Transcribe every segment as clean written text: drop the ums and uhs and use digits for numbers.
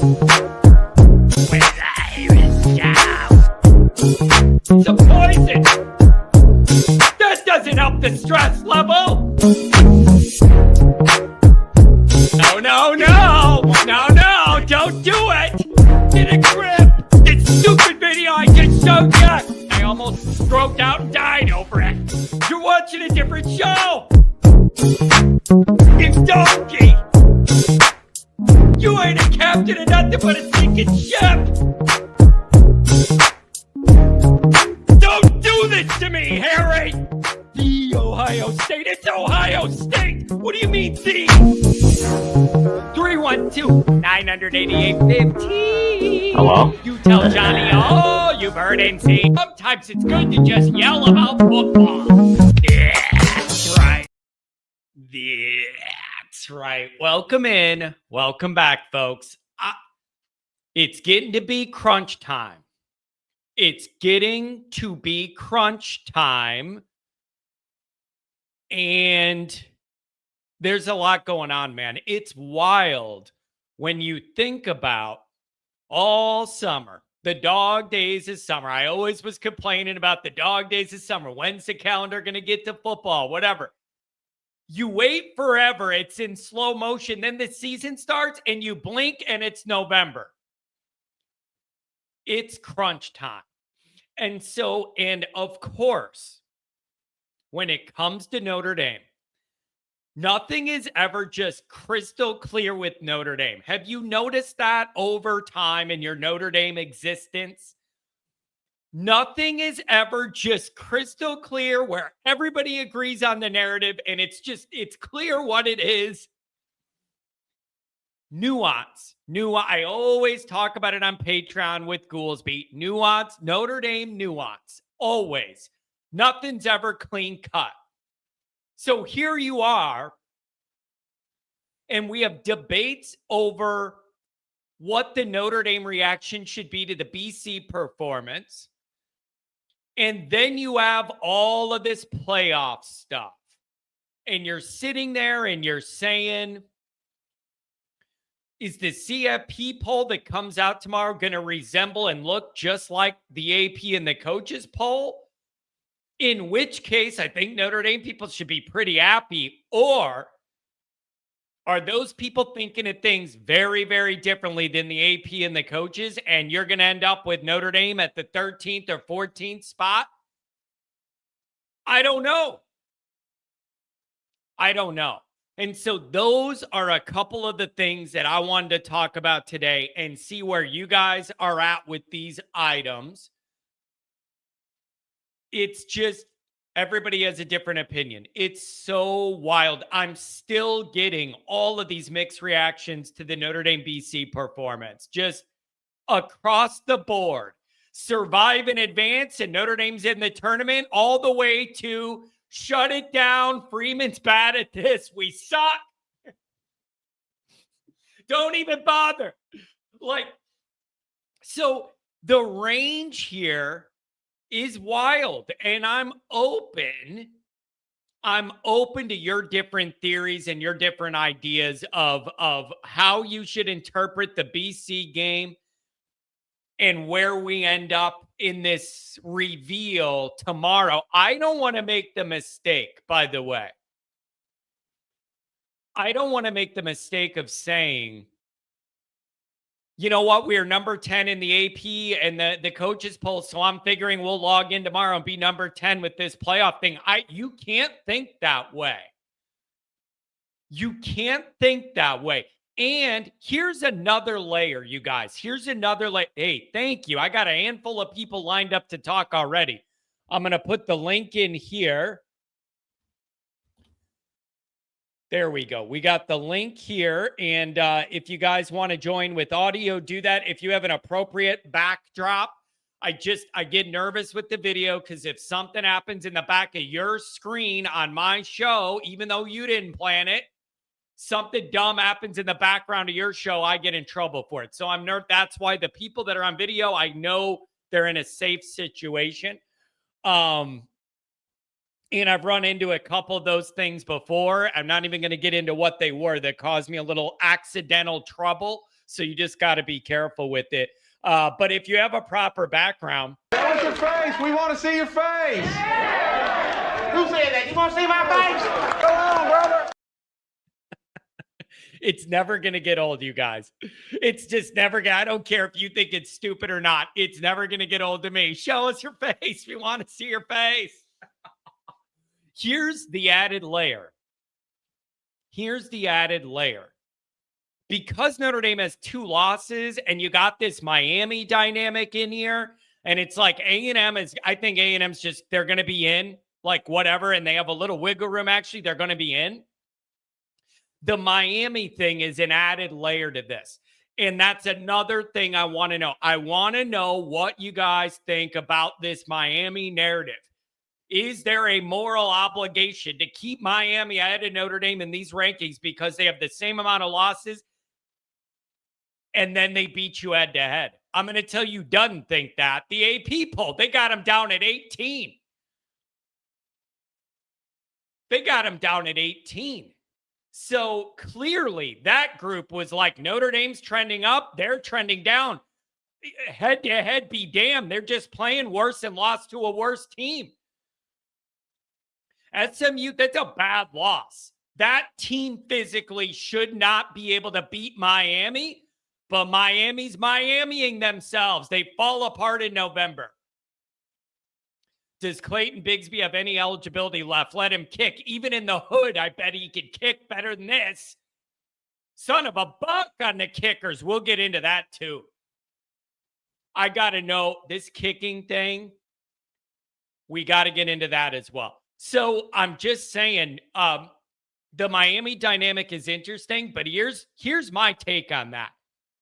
It's a poison. That doesn't help the stress level. No, don't do it. Get a grip. This stupid video I just showed you. I almost stroked out and died over it. You're watching a different show. It's donkey. You ain't a captain of nothing but a sinking ship. Don't do this to me, Harry. The Ohio State. It's Ohio State. What do you mean, the? 312-988-15. Hello? You tell Johnny all you've heard and seen. Sometimes it's good to just yell about football. Yeah, that's right. That's right. Welcome in. Welcome back, folks. It's getting to be crunch time. It's getting to be crunch time. And there's a lot going on, man. It's wild when you think about all summer, the dog days of summer. I always was complaining about the dog days of summer. When's the calendar going to get to football? Whatever. You wait forever. It's in slow motion. Then the season starts and you blink and it's November. It's crunch time. And of course, when it comes to Notre Dame, nothing is ever just crystal clear with Notre Dame. Have you noticed that over time in your Notre Dame existence? Nothing is ever just crystal clear where everybody agrees on the narrative and it's clear what it is. Nuance. I always talk about it on Patreon with Goolsby. Nuance, Notre Dame nuance. Always. Nothing's ever clean cut. So here you are, and we have debates over what the Notre Dame reaction should be to the BC performance. And then you have all of this playoff stuff. And you're sitting there and you're saying, is the CFP poll that comes out tomorrow going to resemble and look just like the AP and the coaches poll? In which case, I think Notre Dame people should be pretty happy. Or are those people thinking of things very, very differently than the AP and the coaches, and you're going to end up with Notre Dame at the 13th or 14th spot? I don't know. And so those are a couple of the things that I wanted to talk about today and see where you guys are at with these items. It's just everybody has a different opinion. It's so wild. I'm still getting all of these mixed reactions to the Notre Dame BC performance, just across the board. Survive in advance and Notre Dame's in the tournament, all the way to shut it down. Freeman's bad at this. We suck. Don't even bother. So the range here is wild, and I'm open to your different theories and your different ideas of how you should interpret the BC game and where we end up in this reveal tomorrow. I don't want to make the mistake, by the way. I don't want to make the mistake of saying, you know what, we're number 10 in the AP and the coaches poll, so I'm figuring we'll log in tomorrow and be number 10 with this playoff thing. You can't think that way. You can't think that way. And here's another layer, you guys. Here's another layer. Hey, thank you. I got a handful of people lined up to talk already. I'm going to put the link in here. There we go. We got the link here. And if you guys want to join with audio, do that. If you have an appropriate backdrop, I get nervous with the video because if something happens in the back of your screen on my show, even though you didn't plan it, something dumb happens in the background of your show, I get in trouble for it. So I'm nervous. That's why the people that are on video, I know they're in a safe situation. And I've run into a couple of those things before. I'm not even going to get into what they were that caused me a little accidental trouble So you just got to be careful with it. But if you have a proper background. Show us your face. We want to see your face. Who said that? You want to see my face? Come on, brother. It's never going to get old, you guys. It's just never going to. I don't care if you think it's stupid or not. It's never going to get old to me. Show us your face. We want to see your face. Here's the added layer. Because Notre Dame has 2 losses and you got this Miami dynamic in here, and it's like A&M is, I think A&M's just, they're going to be in, like whatever, and they have a little wiggle room, actually, they're going to be in. The Miami thing is an added layer to this. And that's another thing I want to know. I want to know what you guys think about this Miami narrative. Is there a moral obligation to keep Miami ahead of Notre Dame in these rankings because they have the same amount of losses and then they beat you head to head? I'm going to tell you, doesn't think that. The AP poll, they got them down at 18. So clearly that group was like, Notre Dame's trending up, they're trending down. Head to head be damned. They're just playing worse and lost to a worse team. SMU, that's a bad loss. That team physically should not be able to beat Miami, but Miami's Miamiing themselves. They fall apart in November. Does Clayton Bigsby have any eligibility left? Let him kick. Even in the hood, I bet he could kick better than this. Son of a buck on the kickers. We'll get into that too. I got to know this kicking thing. We got to get into that as well. So I'm just saying, the Miami dynamic is interesting, but here's my take on that.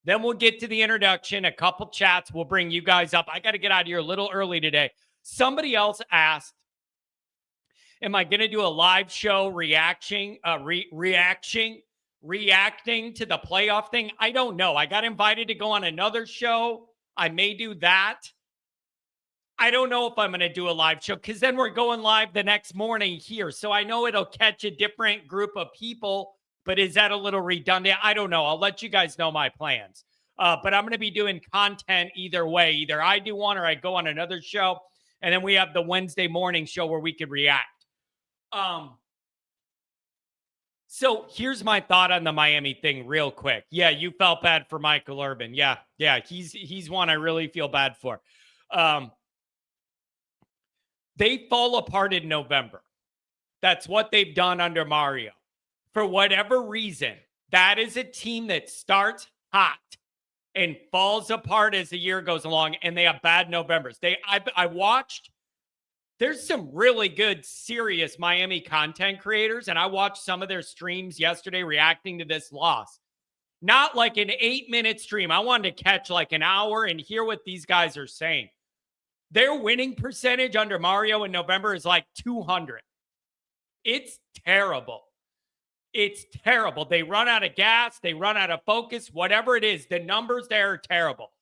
Then we'll get to the introduction, a couple chats. We'll bring you guys up. I got to get out of here a little early today. Somebody else asked, am I going to do a live show reacting to the playoff thing? I don't know. I got invited to go on another show. I may do that. I don't know if I'm going to do a live show because then we're going live the next morning here. So I know it'll catch a different group of people, but is that a little redundant? I don't know. I'll let you guys know my plans. But I'm going to be doing content either way. Either I do one or I go on another show. And then we have the Wednesday morning show where we could react. So here's my thought on the Miami thing real quick. Yeah, you felt bad for Michael Urban. Yeah, he's one I really feel bad for. They fall apart in November. That's what they've done under Mario. For whatever reason, that is a team that starts hot and falls apart as the year goes along, and they have bad Novembers. I watched, there's some really good, serious Miami content creators, and I watched some of their streams yesterday reacting to this loss. Not like an 8-minute stream. I wanted to catch like an hour and hear what these guys are saying. Their winning percentage under Mario in November is like 200. It's terrible. It's terrible. They run out of gas. They run out of focus. Whatever it is, the numbers there are terrible.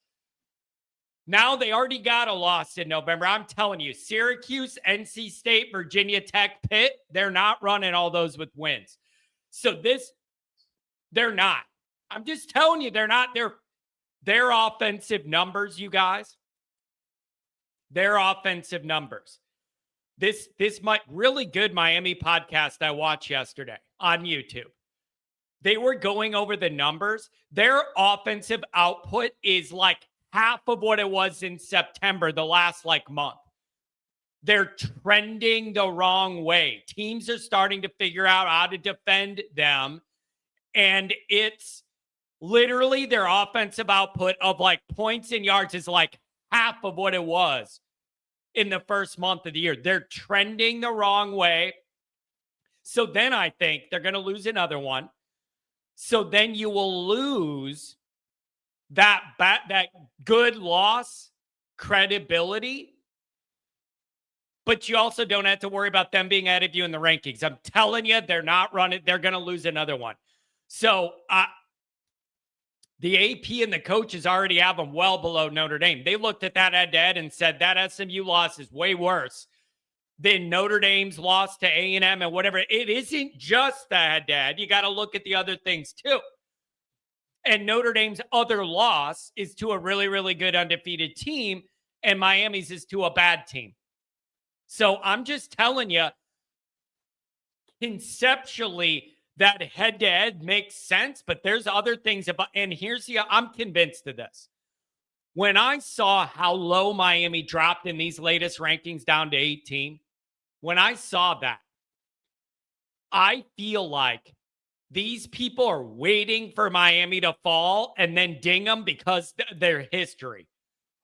Now they already got a loss in November. I'm telling you, Syracuse, NC State, Virginia Tech, Pitt, they're not running all those with wins. So they're not. I'm just telling you, they're not. Their offensive numbers, you guys. Their offensive numbers. This might really good Miami podcast I watched yesterday on YouTube. They were going over the numbers. Their offensive output is like half of what it was in September, the last month. They're trending the wrong way. Teams are starting to figure out how to defend them. And it's literally their offensive output of points and yards is like half of what it was in the first month of the year. They're trending the wrong way. So then I think they're going to lose another one. So then you will lose that good loss credibility. But you also don't have to worry about them being ahead of you in the rankings. I'm telling you, they're not running. They're going to lose another one. So the AP and the coaches already have them well below Notre Dame. They looked at that head-to-head and said that SMU loss is way worse than Notre Dame's loss to A&M and whatever. It isn't just the head-to-head. You got to look at the other things too. And Notre Dame's other loss is to a really, really good undefeated team, and Miami's is to a bad team. So I'm just telling you, conceptually, that head-to-head makes sense, but there's other things about, and I'm convinced of this. When I saw how low Miami dropped in these latest rankings down to 18, when I saw that, I feel like these people are waiting for Miami to fall and then ding them because their history.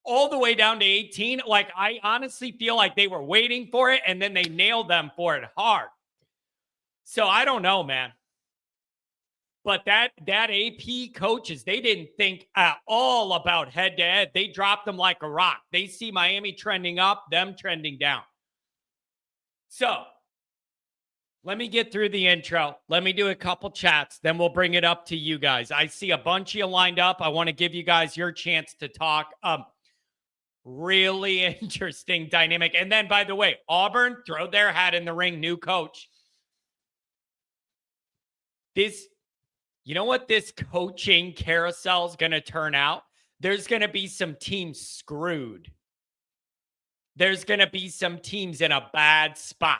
All the way down to 18, like I honestly feel like they were waiting for it and then they nailed them for it hard. So I don't know, man. But that AP coaches, they didn't think at all about head-to-head. They dropped them like a rock. They see Miami trending up, them trending down. So let me get through the intro. Let me do a couple chats. Then we'll bring it up to you guys. I see a bunch of you lined up. I want to give you guys your chance to talk. Really interesting dynamic. And then, by the way, Auburn, throw their hat in the ring. New coach. You know what this coaching carousel is going to turn out? There's going to be some teams screwed. There's going to be some teams in a bad spot.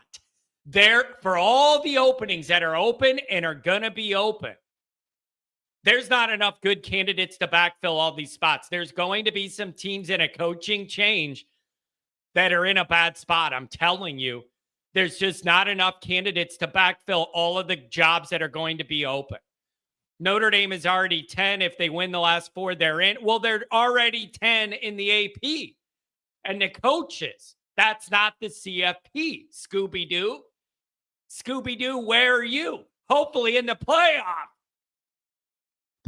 For all the openings that are open and are going to be open, there's not enough good candidates to backfill all these spots. There's going to be some teams in a coaching change that are in a bad spot. I'm telling you, there's just not enough candidates to backfill all of the jobs that are going to be open. Notre Dame is already 10. If they win the last 4, they're in. Well, they're already 10 in the AP. And the coaches, that's not the CFP. Scooby-Doo. Scooby-Doo, where are you? Hopefully in the playoffs.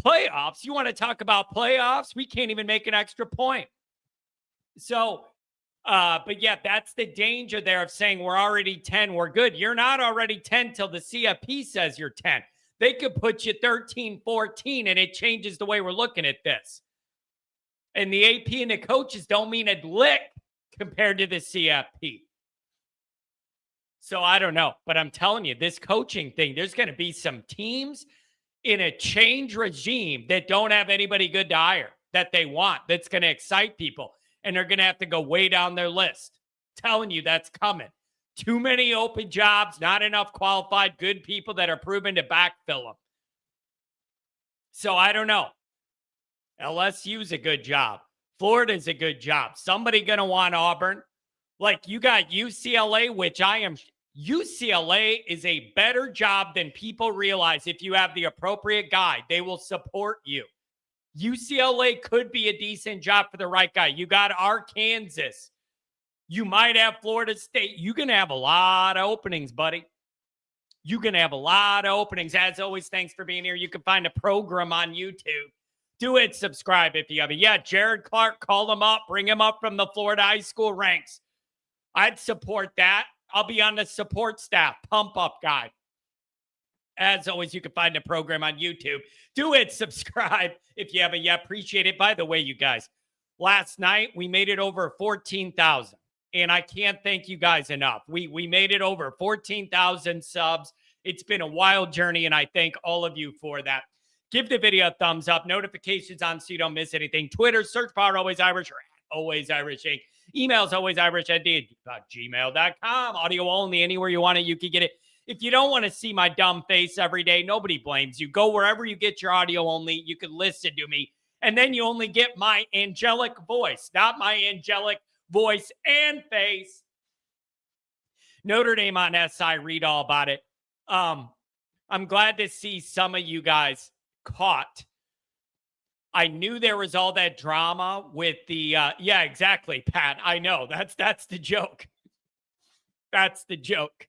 Playoffs? You want to talk about playoffs? We can't even make an extra point. So, but yeah, that's the danger there of saying we're already 10, we're good. You're not already 10 till the CFP says you're 10. They could put you 13, 14, and it changes the way we're looking at this. And the AP and the coaches don't mean a lick compared to the CFP. So I don't know, but I'm telling you, this coaching thing, there's going to be some teams in a change regime that don't have anybody good to hire that they want, that's going to excite people, and they're going to have to go way down their list. Telling you that's coming. Too many open jobs, not enough qualified, good people that are proven to backfill them. So I don't know. LSU's a good job. Florida's a good job. Somebody going to want Auburn. Like you got UCLA, which UCLA is a better job than people realize. If you have the appropriate guy, they will support you. UCLA could be a decent job for the right guy. You got Arkansas. You might have Florida State. You're going to have a lot of openings, buddy. You're going to have a lot of openings. As always, thanks for being here. You can find a program on YouTube. Do it. Subscribe if you haven't. Yeah, Jared Clark, call him up. Bring him up from the Florida high school ranks. I'd support that. I'll be on the support staff. Pump up guy. As always, you can find a program on YouTube. Do it. Subscribe if you haven't yet. Appreciate it. By the way, you guys, last night we made it over 14,000. And I can't thank you guys enough. We made it over 14,000 subs. It's been a wild journey, and I thank all of you for that. Give the video a thumbs up. Notifications on so you don't miss anything. Twitter, search bar Always Irish or Always Irish Inc. Emails alwaysirishnd@gmail.com. Audio only. Anywhere you want it, you can get it. If you don't want to see my dumb face every day, nobody blames you. Go wherever you get your audio only. You can listen to me. And then you only get my angelic voice, not my angelic voice and face. Notre Dame on SI, read all about it. I'm glad to see some of you guys caught. I knew there was all that drama with the yeah, exactly, Pat. I know. That's the joke. That's the joke.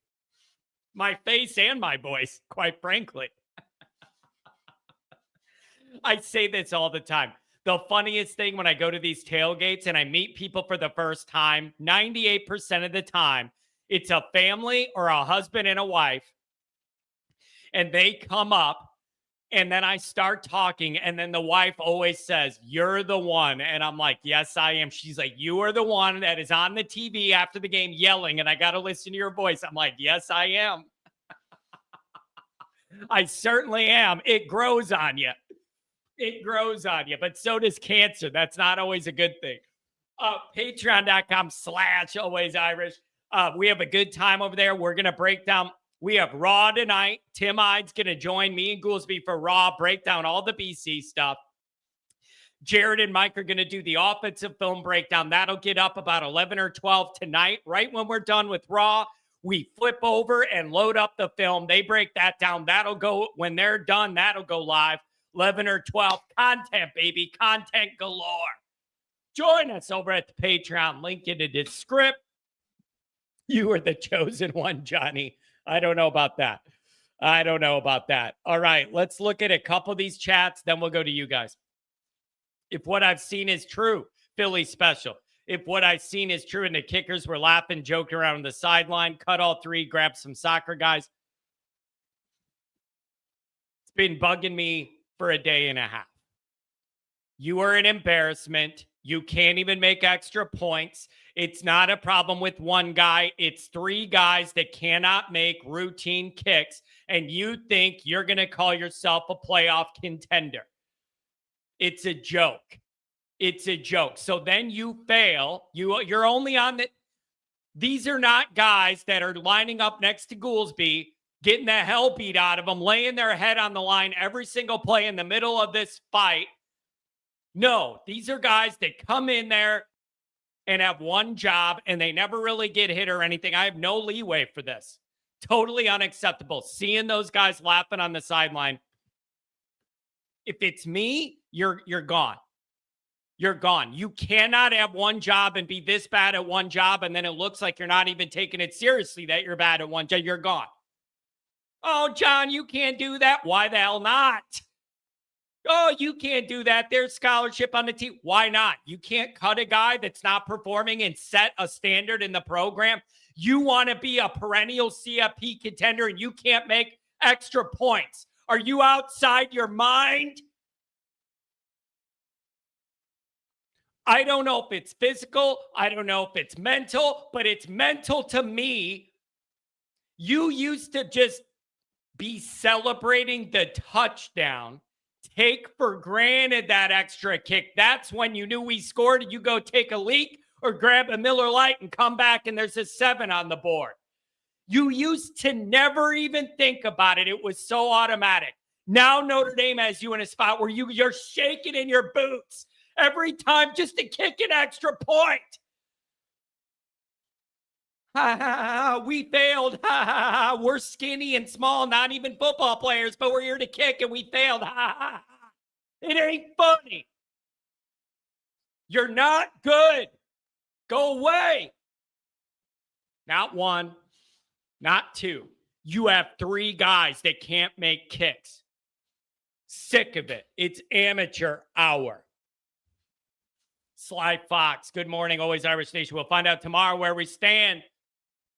My face and my voice, quite frankly. I say this all the time. The funniest thing when I go to these tailgates and I meet people for the first time, 98% of the time, it's a family or a husband and a wife. And they come up and then I start talking. And then the wife always says, "You're the one." And I'm like, "Yes, I am." She's like, "You are the one that is on the TV after the game yelling. And I got to listen to your voice." I'm like, "Yes, I am." I certainly am. It grows on you. It grows on you, but so does cancer. That's not always a good thing. Patreon.com/always Irish. We have a good time over there. We're going to break down. We have Raw tonight. Tim Hyde's going to join me and Goolsby for Raw, break down all the BC stuff. Jared and Mike are going to do the offensive film breakdown. That'll get up about 11 or 12 tonight. Right when we're done with Raw, we flip over and load up the film. They break that down. That'll go, when they're done, that'll go live. 11 or 12. Content, baby. Content galore. Join us over at the Patreon. Link in the description. You are the chosen one, Johnny. I don't know about that. All right, let's look at a couple of these chats, then we'll go to you guys. If what I've seen is true, Philly special. If what I've seen is true and the kickers were laughing, joking around on the sideline, cut all three, grab some soccer guys. It's been bugging me for a day and a half. You are an embarrassment. You can't even make extra points. It's not a problem with one guy. It's three guys that cannot make routine kicks, and you think you're going to call yourself a playoff contender. It's a joke. It's a joke. So then you fail. You're only on the... These are not guys that are lining up next to Goolsby, getting the hell beat out of them, laying their head on the line every single play in the middle of this fight. No, these are guys that come in there and have one job, and they never really get hit or anything. I have no leeway for this. Totally unacceptable. Seeing those guys laughing on the sideline. If it's me, you're gone. You're gone. You cannot have one job and be this bad at one job, and then it looks like you're not even taking it seriously that you're bad at one job. You're gone. Oh, John, you can't do that. Why the hell not? Oh, you can't do that. There's scholarship on the team. Why not? You can't cut a guy that's not performing and set a standard in the program. You want to be a perennial CFP contender and you can't make extra points. Are you outside your mind? I don't know if it's physical. I don't know if it's mental, but it's mental to me. You used to just be celebrating the touchdown. Take for granted that extra kick. That's when you knew we scored. You go take a leak or grab a Miller Lite and come back and there's a 7 on the board. You used to never even think about it. It was so automatic. Now Notre Dame has you in a spot where you're shaking in your boots every time just to kick an extra point. Ha, ha, ha, we failed. Ha, ha, ha. We're skinny and small, not even football players, but we're here to kick and we failed. Ha, ha, ha. It ain't funny. You're not good. Go away. Not one, not two. You have three guys that can't make kicks. Sick of it. It's amateur hour. Sly Fox, good morning. Always Irish Nation. We'll find out tomorrow where we stand.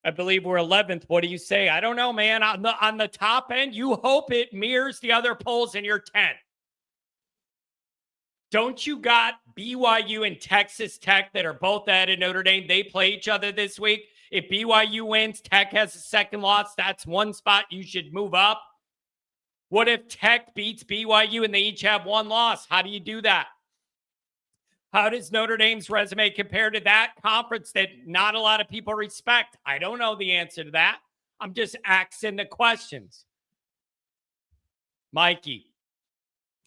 I believe we're 11th. What do you say? I don't know, man. On the top end, you hope it mirrors the other polls and you're 10. Don't you got BYU and Texas Tech that are both at Notre Dame? They play each other this week. If BYU wins, Tech has a second loss. That's one spot you should move up. What if Tech beats BYU and they each have one loss? How do you do that? How does Notre Dame's resume compare to that conference that not a lot of people respect? I don't know the answer to that. I'm just asking the questions. Mikey.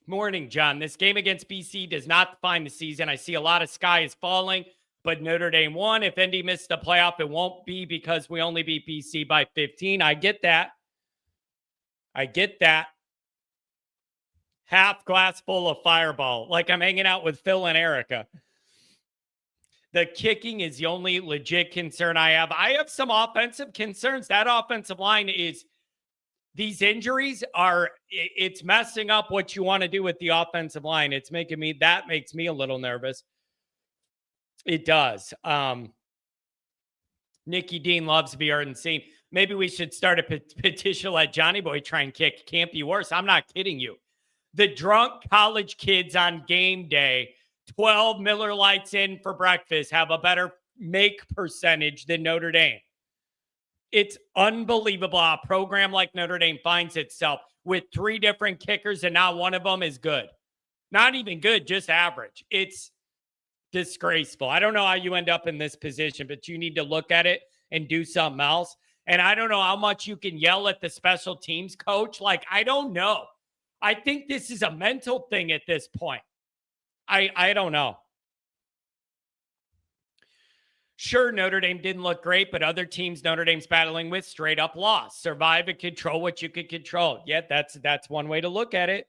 Morning, John. This game against BC does not define the season. I see a lot of sky is falling, but Notre Dame won. If Indy missed the playoff, it won't be because we only beat BC by 15. I get that. Half glass full of Fireball, like I'm hanging out with Phil and Erica. The kicking is the only legit concern I have. I have some offensive concerns. That offensive line is, these injuries are, it's messing up what you want to do with the offensive line. That makes me a little nervous. It does. Nikki Dean loves to be heard and seen. Maybe we should start a petition like Johnny Boy try and kick. Can't be worse. I'm not kidding you. The drunk college kids on game day, 12 Miller Lights in for breakfast, have a better make percentage than Notre Dame. It's unbelievable how a program like Notre Dame finds itself with three different kickers and now one of them is good. Not even good, just average. It's disgraceful. I don't know how you end up in this position, but you need to look at it and do something else. And I don't know how much you can yell at the special teams coach. Like, I don't know. I think this is a mental thing at this point. I don't know. Sure, Notre Dame didn't look great, but other teams Notre Dame's battling with straight up lost. Survive and control what you could control. Yeah, that's one way to look at it.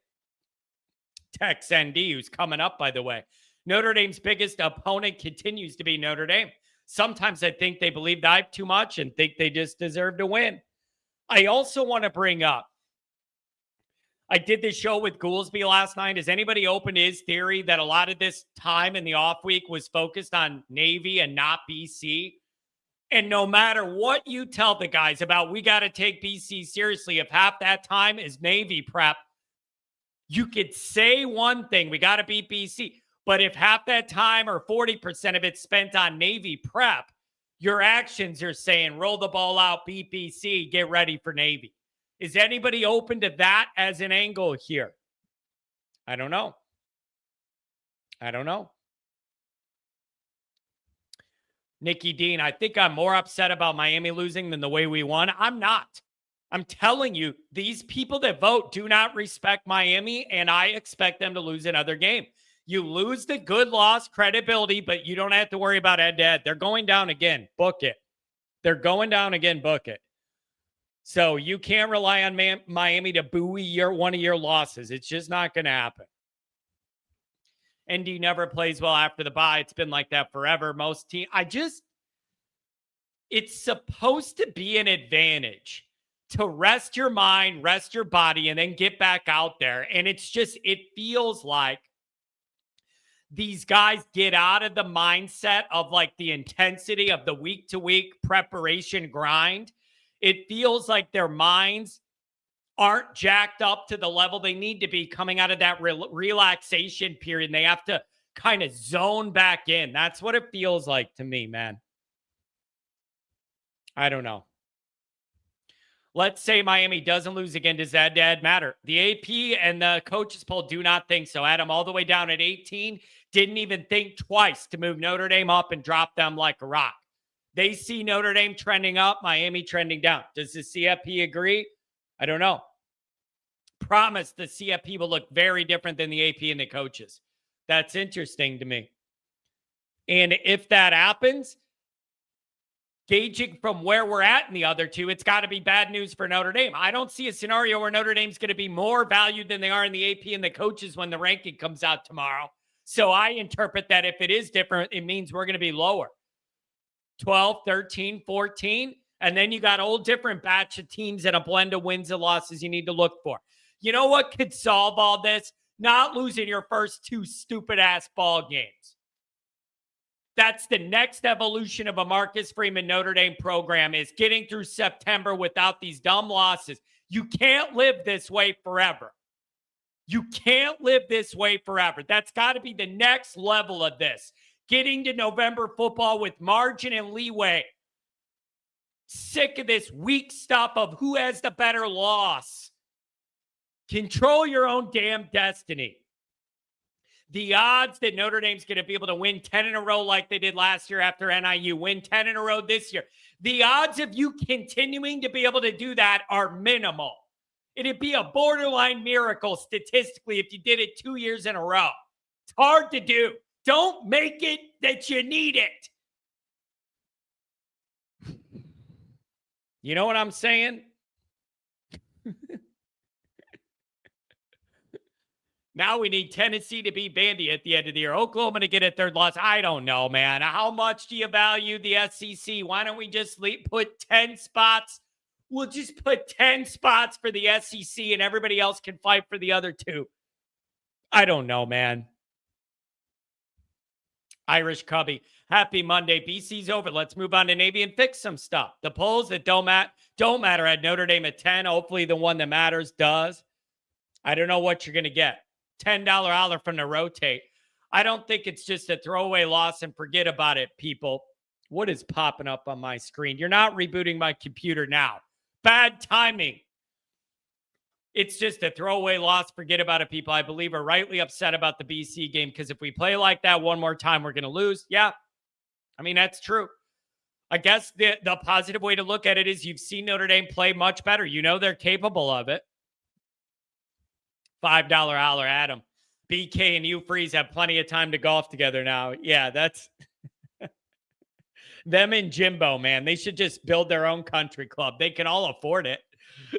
Tex ND, who's coming up, by the way. Notre Dame's biggest opponent continues to be Notre Dame. Sometimes I think they believe the hype too much and think they just deserve to win. I also want to bring up, I did this show with Goolsby last night. Has anybody opened his theory that a lot of this time in the off week was focused on Navy and not BC? And no matter what you tell the guys about, we got to take BC seriously, if half that time is Navy prep, you could say one thing, we got to beat BC. But if half that time or 40% of it's spent on Navy prep, your actions are saying roll the ball out, beat BC, get ready for Navy. Is anybody open to that as an angle here? I don't know. Nikki Dean, I think I'm more upset about Miami losing than the way we won. I'm not. I'm telling you, these people that vote do not respect Miami, and I expect them to lose another game. You lose the good loss credibility, but you don't have to worry about head-to-head. They're going down again. Book it. They're going down again. Book it. So you can't rely on Miami to buoy one of your losses. It's just not going to happen. ND never plays well after the bye. It's been like that forever. Most teams, it's supposed to be an advantage to rest your mind, rest your body, and then get back out there. And it feels like these guys get out of the mindset of like the intensity of the week-to-week preparation grind. It feels like their minds aren't jacked up to the level they need to be coming out of that relaxation period. And they have to kind of zone back in. That's what it feels like to me, man. I don't know. Let's say Miami doesn't lose again. Does that matter? The AP and the coaches poll do not think so. Adam, all the way down at 18, didn't even think twice to move Notre Dame up and drop them like a rock. They see Notre Dame trending up, Miami trending down. Does the CFP agree? I don't know. Promise the CFP will look very different than the AP and the coaches. That's interesting to me. And if that happens, gauging from where we're at in the other two, it's got to be bad news for Notre Dame. I don't see a scenario where Notre Dame's going to be more valued than they are in the AP and the coaches when the ranking comes out tomorrow. So I interpret that if it is different, it means we're going to be lower. 12, 13, 14. And then you got a whole different batch of teams and a blend of wins and losses you need to look for. You know what could solve all this? Not losing your first two stupid-ass ball games. That's the next evolution of a Marcus Freeman Notre Dame program, is getting through September without these dumb losses. You can't live this way forever. You can't live this way forever. That's got to be the next level of this. Getting to November football with margin and leeway. Sick of this weak stuff of who has the better loss. Control your own damn destiny. The odds that Notre Dame's going to be able to win 10 in a row like they did last year after NIU, win 10 in a row this year, the odds of you continuing to be able to do that are minimal. It'd be a borderline miracle statistically if you did it 2 years in a row. It's hard to do. Don't make it that you need it. You know what I'm saying? Now we need Tennessee to beat Vandy at the end of the year. Oklahoma to get a third loss. I don't know, man. How much do you value the SEC? Why don't we just put 10 spots? We'll just put 10 spots for the SEC and everybody else can fight for the other two. I don't know, man. Irish Cubby. Happy Monday. BC's over. Let's move on to Navy and fix some stuff. The polls that don't matter had Notre Dame at 10. Hopefully the one that matters does. I don't know what you're going to get. $10 holler from the rotate. I don't think it's just a throwaway loss and forget about it, people. What is popping up on my screen? You're not rebooting my computer now. Bad timing. It's just a throwaway loss. Forget about it. People, I believe, are rightly upset about the BC game because if we play like that one more time, we're going to lose. Yeah, I mean, that's true. I guess the positive way to look at it is you've seen Notre Dame play much better. You know they're capable of it. $5 holler at them. BK and you Freeze have plenty of time to golf together now. Yeah, that's them and Jimbo, man. They should just build their own country club. They can all afford it.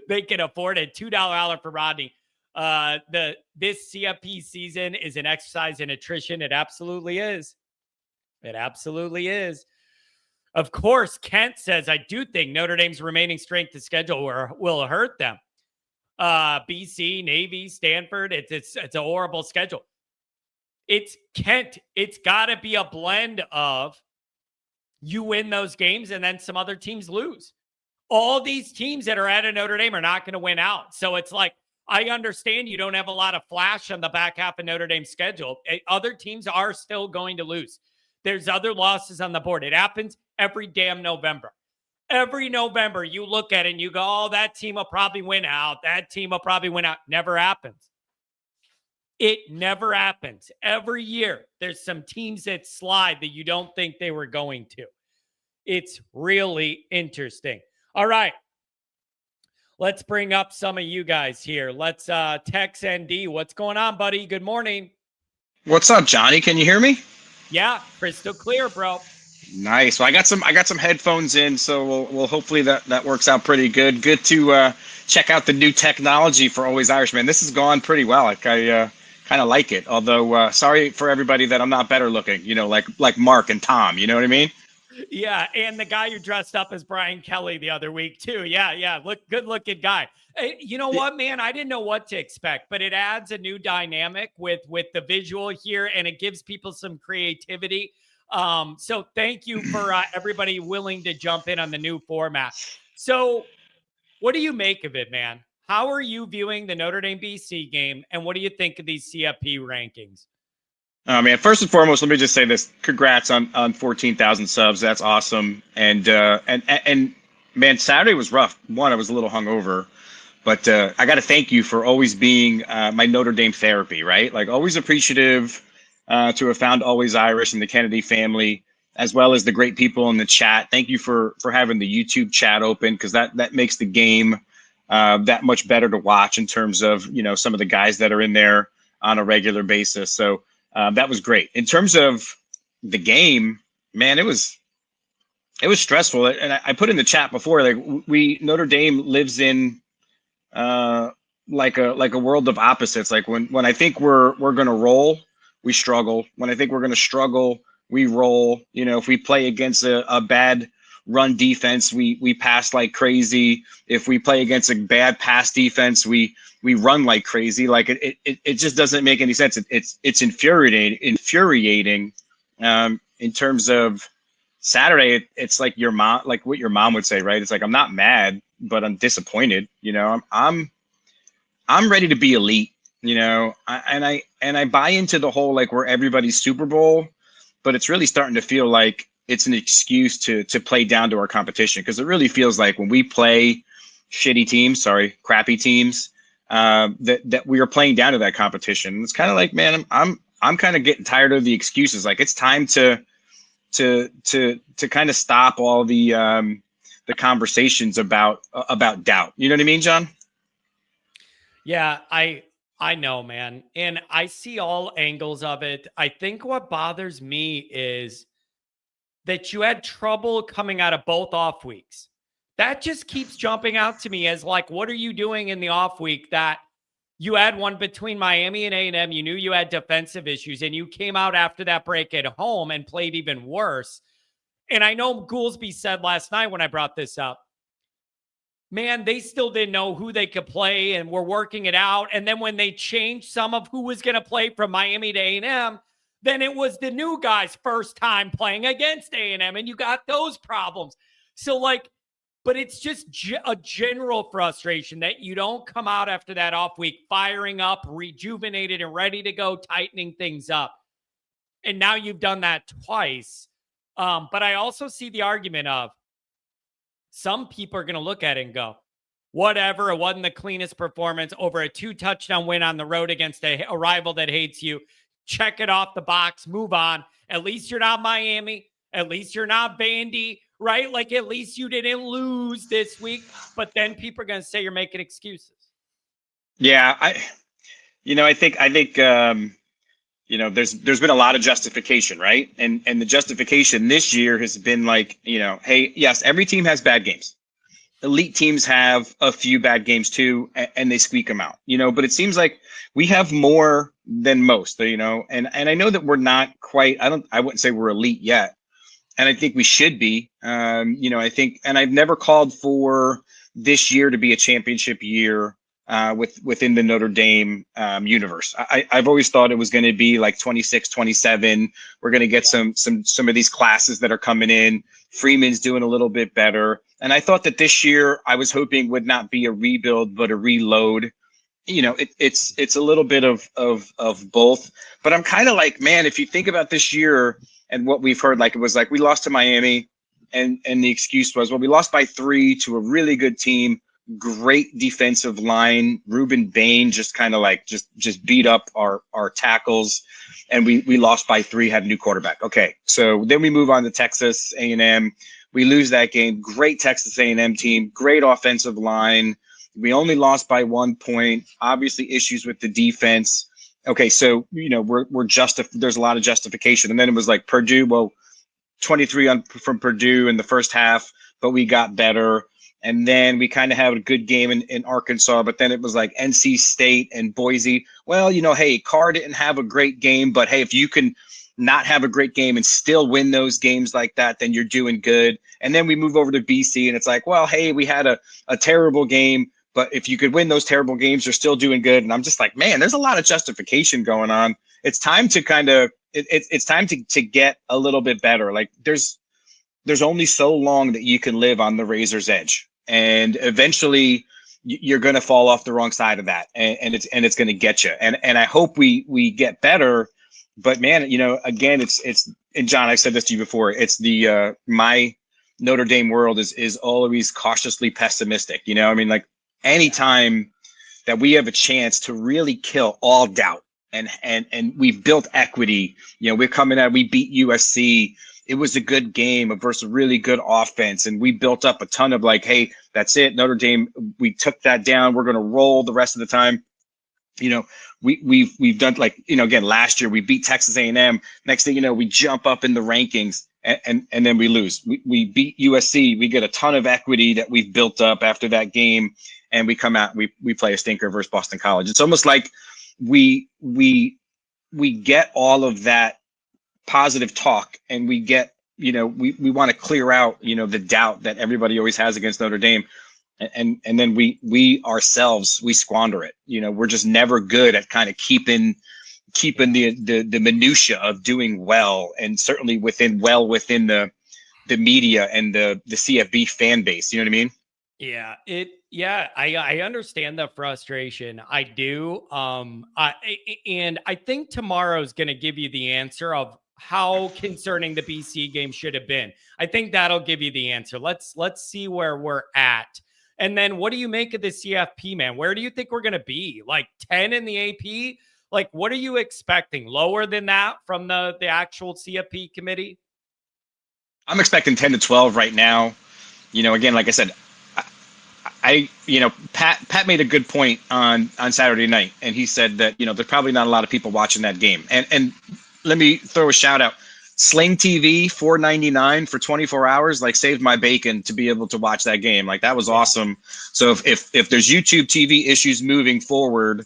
They can afford it. $2 holler for Rodney. This CFP season is an exercise in attrition. It absolutely is. It absolutely is. Of course, Kent says, I do think Notre Dame's remaining strength of schedule will hurt them. BC, Navy, Stanford. It's a horrible schedule. It's Kent. It's got to be a blend of you win those games and then some other teams lose. All these teams that are at a Notre Dame are not going to win out. So it's like, I understand you don't have a lot of flash on the back half of Notre Dame's schedule. Other teams are still going to lose. There's other losses on the board. It happens every damn November. Every November, you look at it and you go, oh, that team will probably win out. That team will probably win out. Never happens. It never happens. Every year, there's some teams that slide that you don't think they were going to. It's really interesting. All right. Let's bring up some of you guys here. Let's text ND. What's going on, buddy? Good morning. What's up, Johnny? Can you hear me? Yeah, crystal clear, bro. Nice. Well, I got some headphones in, so we'll hopefully that works out pretty good. Good to check out the new technology for Always Irish, man. This has gone pretty well. Like I kind of like it. Although sorry for everybody that I'm not better looking. You know, like Mark and Tom. You know what I mean? Yeah, and the guy who dressed up as Brian Kelly the other week too. Yeah, good looking guy. Hey, you know what, man? I didn't know what to expect, but it adds a new dynamic with the visual here, and it gives people some creativity. So thank you for everybody willing to jump in on the new format. So what do you make of it, man? How are you viewing the Notre Dame BC game, and what do you think of these CFP rankings? Man, first and foremost, let me just say this: congrats on 14,000 subs. That's awesome. And man, Saturday was rough. One, I was a little hungover, but I got to thank you for always being my Notre Dame therapy. Right, like always appreciative to have found Always Irish and the Kennedy family, as well as the great people in the chat. Thank you for having the YouTube chat open, because that makes the game that much better to watch in terms of, you know, some of the guys that are in there on a regular basis. So. That was great. In terms of the game, man, it was stressful. And I put in the chat before, like Notre Dame lives in like a world of opposites. Like when I think we're gonna roll, we struggle. When I think we're gonna struggle, we roll. You know, if we play against a bad run defense, we pass like crazy. If we play against a bad pass defense, we run like crazy. Like it just doesn't make any sense. It's infuriating. In terms of Saturday, it's like your mom, like what your mom would say, right? It's like, I'm not mad, but I'm disappointed. You know, I'm ready to be elite. You know, I buy into the whole like we're everybody's Super Bowl, but it's really starting to feel like it's an excuse to play down to our competition, because it really feels like when we play crappy teams, that we are playing down to that competition. It's kind of like, man, I'm kind of getting tired of the excuses. Like it's time to kind of stop all the conversations about doubt. You know what I mean, John? Yeah, I know, man. And I see all angles of it. I think what bothers me is that you had trouble coming out of both off weeks. That just keeps jumping out to me as like, what are you doing in the off week that you had one between Miami and A&M? You knew you had defensive issues, and you came out after that break at home and played even worse. And I know Goolsby said last night when I brought this up, man, they still didn't know who they could play and were working it out. And then when they changed some of who was going to play from Miami to A&M, then it was the new guy's first time playing against A&M, and you got those problems. So, like, but it's just a general frustration that you don't come out after that off week firing up, rejuvenated, and ready to go, tightening things up. And now you've done that twice. But I also see the argument of some people are going to look at it and go, whatever. It wasn't the cleanest performance over a 2-touchdown win on the road against a rival that hates you. Check it off the box, move on. At least you're not Miami. At least you're not Vandy, right? Like, at least you didn't lose this week. But then people are going to say you're making excuses. Yeah, I think there's been a lot of justification, right? And the justification this year has been like, hey, yes, every team has bad games. Elite teams have a few bad games too, and they squeak them out, but it seems like we have more than most, and I know that we're not quite, I wouldn't say we're elite yet. And I think we should be, I think, and I've never called for this year to be a championship year within the Notre Dame universe. I've always thought it was going to be like 26, 27. We're going to get some of these classes that are coming in. Freeman's doing a little bit better. And I thought that this year I was hoping would not be a rebuild, but a reload. It's a little bit of both. But I'm kind of like, man, if you think about this year and what we've heard, like it was like we lost to Miami, and the excuse was, well, we lost by 3 to a really good team. Great defensive line. Ruben Bain just kind of like just beat up our tackles, and we lost by 3, had a new quarterback. Okay, so then we move on to Texas A&M. We lose that game. Great Texas A&M team. Great offensive line. We only lost by 1 point. Obviously issues with the defense. Okay, so there's a lot of justification. And then it was like Purdue. Well, 23 from Purdue in the first half, but we got better. And then we kind of had a good game in Arkansas, but then it was like NC State and Boise. Well, hey, Carr didn't have a great game, but hey, if you can not have a great game and still win those games like that, then you're doing good. And then we move over to BC, and it's like, well, hey, we had a terrible game, but if you could win those terrible games, you're still doing good. And I'm just like, man, there's a lot of justification going on. It's time to kind of it's time to get a little bit better. Like there's only so long that you can live on the razor's edge, and eventually you're going to fall off the wrong side of that, and it's going to get you. And I hope we get better. But man, again, it's and John, I said this to you before. It's the my Notre Dame world is always cautiously pessimistic. I mean, like anytime that we have a chance to really kill all doubt, and we've built equity. We're coming out. We beat USC. It was a good game versus a really good offense, and we built up a ton of like, hey, that's it, Notre Dame. We took that down. We're going to roll the rest of the time. We've done like, again, last year we beat Texas A&M. Next thing we jump up in the rankings, and then we lose. We beat USC. We get a ton of equity that we've built up after that game, and we come out. We play a stinker versus Boston College. It's almost like we get all of that positive talk, and we get, we want to clear out, the doubt that everybody always has against Notre Dame. And then we ourselves, we squander it. We're just never good at kind of keeping the minutia of doing well, and certainly within the media and the CFB fan base. You know what I mean? Yeah, I understand the frustration. I do. And I think tomorrow's going to give you the answer of how concerning the BC game should have been. I think that'll give you the answer. Let's see where we're at. And then what do you make of the CFP, man? Where do you think we're going to be? Like 10 in the AP? Like, what are you expecting? Lower than that from the actual CFP committee? I'm expecting 10 to 12 right now. Again, like I said, Pat made a good point on Saturday night, and he said that, there's probably not a lot of people watching that game. And let me throw a shout out. Sling TV, $4.99 for 24 hours, like saved my bacon to be able to watch that game. Like that was awesome. So if there's YouTube TV issues moving forward,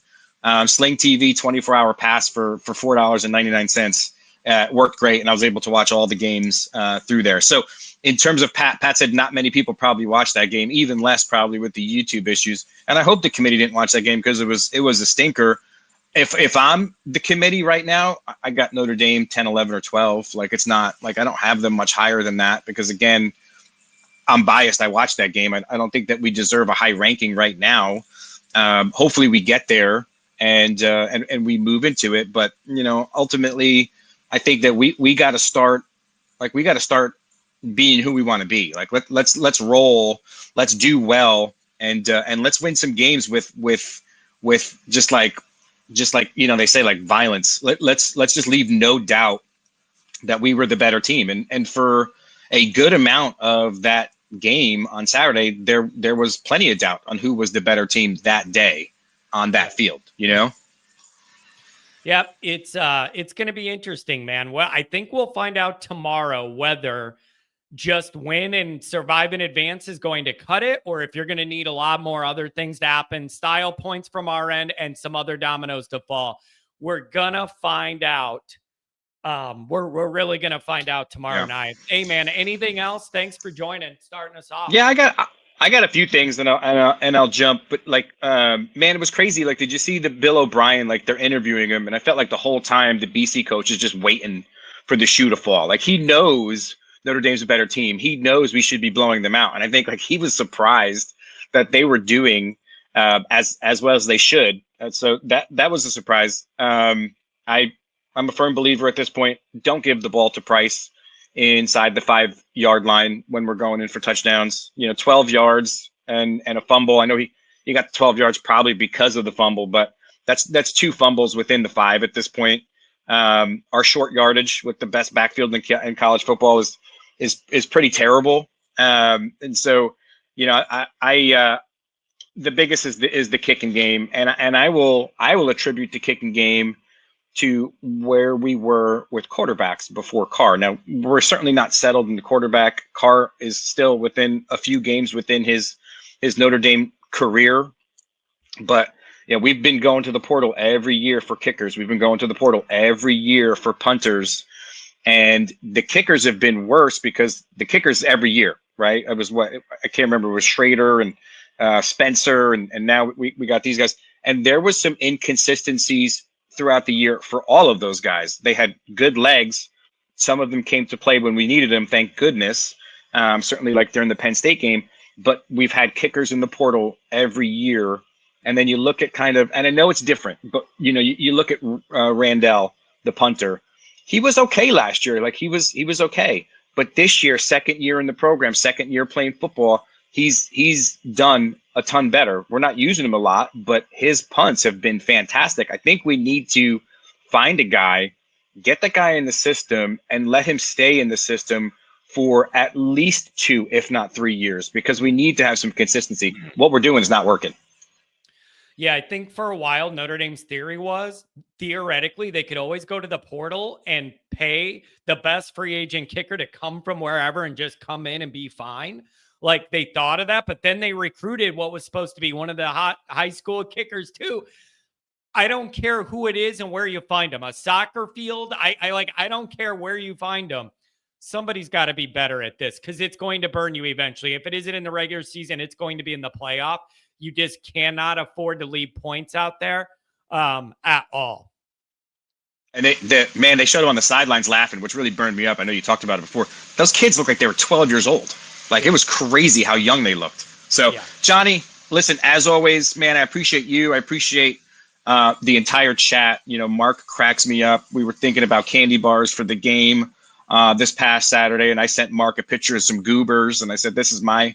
Sling TV 24-hour pass for $4.99 worked great, and I was able to watch all the games through there. So in terms of Pat said not many people probably watched that game, even less probably with the YouTube issues. And I hope the committee didn't watch that game because it was a stinker. If I'm the committee right now, I got Notre Dame 10, 11, or 12. Like it's not like I don't have them much higher than that because, again, I'm biased. I watched that game. I don't think that we deserve a high ranking right now. Hopefully we get there and we move into it. But, ultimately, I think that we got to start being who we want to be. Like let's roll. Let's do well. and let's win some games with just like they say, like violence. Let's just leave no doubt that we were the better team. And for a good amount of that game on Saturday, there was plenty of doubt on who was the better team that day on that field, Yep, it's going to be interesting, man. Well, I think we'll find out tomorrow whether just win and survive in advance is going to cut it, or if you're going to need a lot more other things to happen, style points from our end and some other dominoes to fall. We're gonna find out. We're really gonna find out tomorrow night. Hey, man, anything else? Thanks for joining, starting us off. Yeah, I got a few things, and I'll jump. But man, it was crazy. Like, did you see the Bill O'Brien? Like, they're interviewing him, and I felt like the whole time the BC coach is just waiting for the shoe to fall. Like, he knows Notre Dame's a better team. He knows we should be blowing them out, and I think like he was surprised that they were doing as well as they should. So that was a surprise. I'm a firm believer at this point. Don't give the ball to Price inside the 5-yard line when we're going in for touchdowns. 12 yards and a fumble. I know he got 12 yards probably because of the fumble, but that's 2 fumbles within the 5 at this point. Our short yardage with the best backfield in college football is pretty terrible. And so, I the biggest is the kicking game, and I will attribute the kicking game to where we were with quarterbacks before Carr. Now, we're certainly not settled in the quarterback. Carr is still within a few games within his Notre Dame career. But we've been going to the portal every year for kickers. We've been going to the portal every year for punters. And the kickers have been worse because the kickers every year, right? It was I can't remember, it was Schrader and Spencer, and now we got these guys. And there was some inconsistencies throughout the year for all of those guys. They had good legs. Some of them came to play when we needed them, thank goodness. Certainly like during the Penn State game. But we've had kickers in the portal every year. And then you look at and I know it's different, but you look at Randall, the punter. He was okay last year. Like he was okay. But this year, second year in the program, second year playing football, he's done a ton better. We're not using him a lot, but his punts have been fantastic. I think we need to find a guy, get that guy in the system, and let him stay in the system for at least 2, if not 3 years, because we need to have some consistency. What we're doing is not working. Yeah, I think for a while, Notre Dame's theory was theoretically they could always go to the portal and pay the best free agent kicker to come from wherever and just come in and be fine. Like they thought of that, but then they recruited what was supposed to be one of the hot high school kickers too. I don't care who it is and where you find them. A soccer field, I don't care where you find them. Somebody's got to be better at this because it's going to burn you eventually. If it isn't in the regular season, it's going to be in the playoff. You just cannot afford to leave points out there at all. And they showed him on the sidelines laughing, which really burned me up. I know you talked about it before. Those kids look like they were 12 years old. Like, it was crazy how young they looked. So, yeah. Johnny, listen, as always, man, I appreciate you. I appreciate the entire chat. Mark cracks me up. We were thinking about candy bars for the game this past Saturday, and I sent Mark a picture of some goobers, and I said, this is my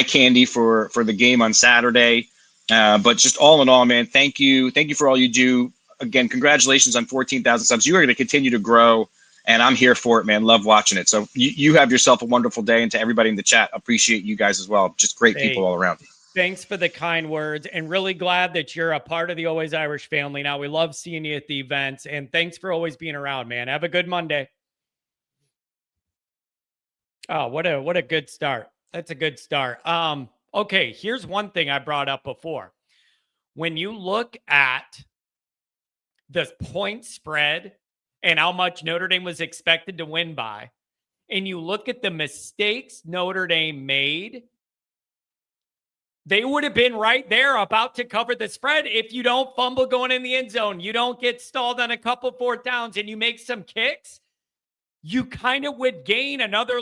candy for the game on Saturday. But just all in all, man, thank you. Thank you for all you do. Again, congratulations on 14,000 subs. You are going to continue to grow. And I'm here for it, man. Love watching it. So you have yourself a wonderful day. And to everybody in the chat, appreciate you guys as well. Just great people all around. Thanks for the kind words, and really glad that you're a part of the Always Irish family. Now, we love seeing you at the events, and thanks for always being around, man. Have a good Monday. Oh, what a good start. That's a good start. Okay, here's one thing I brought up before. When you look at the point spread and how much Notre Dame was expected to win by, and you look at the mistakes Notre Dame made, they would have been right there about to cover the spread if you don't fumble going in the end zone, you don't get stalled on a couple 4th downs, and you make some kicks, you kind of would gain another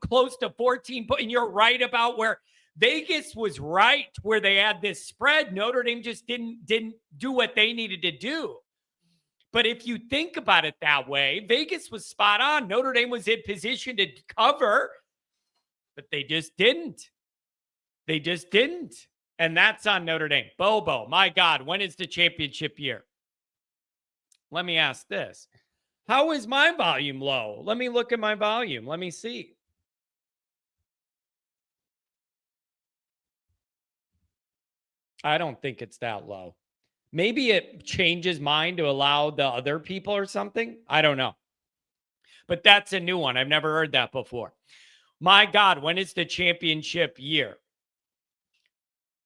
close to 14 points. And you're right about where Vegas was right where they had this spread. Notre Dame just didn't do what they needed to do. But if you think about it that way, Vegas was spot on. Notre Dame was in position to cover, but they just didn't. They just didn't. And that's on Notre Dame. Bobo, my God, when is the championship year? Let me ask this. How is my volume low? Let me look at my volume. Let me see. I don't think it's that low. Maybe it changes mine to allow the other people or something. I don't know. But that's a new one. I've never heard that before. My God, when is the championship year?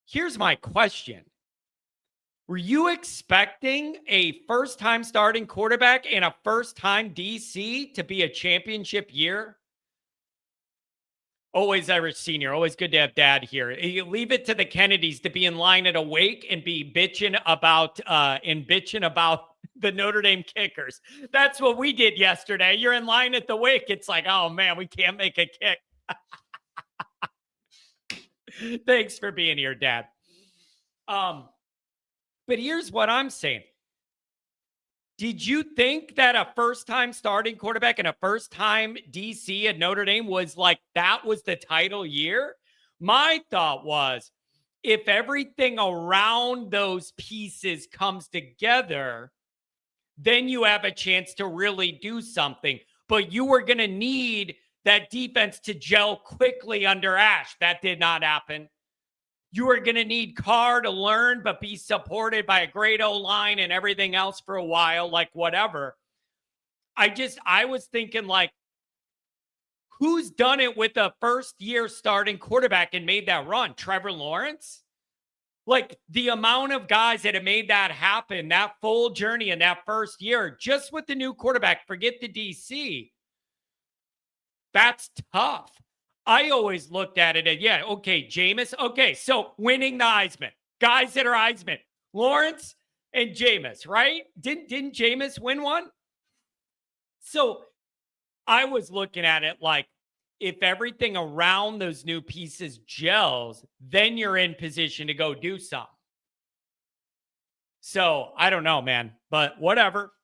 Here's my question. Were you expecting a first-time starting quarterback and a first-time DC to be a championship year? Always Irish senior. Always good to have dad here. You leave it to the Kennedys to be in line at a wake and be bitching about the Notre Dame kickers. That's what we did yesterday. You're in line at the wake. It's like, oh man, we can't make a kick. Thanks for being here, Dad. But here's what I'm saying. Did you think that a first-time starting quarterback and a first-time DC at Notre Dame was like, that was the title year? My thought was, if everything around those pieces comes together, then you have a chance to really do something. But you were going to need that defense to gel quickly under Ash. That did not happen. You are going to need Carr to learn, but be supported by a great O-line and everything else for a while, like whatever. I was thinking, like, who's done it with a first-year starting quarterback and made that run? Trevor Lawrence? Like, the amount of guys that have made that happen, that full journey in that first year, just with the new quarterback, forget the DC. That's tough. I always looked at it and okay, Jameis. Okay, so winning the Heisman. Guys that are Heisman. Lawrence and Jameis, right? Didn't Jameis win one? So I was looking at it like, if everything around those new pieces gels, then you're in position to go do something. So I don't know, man, but whatever.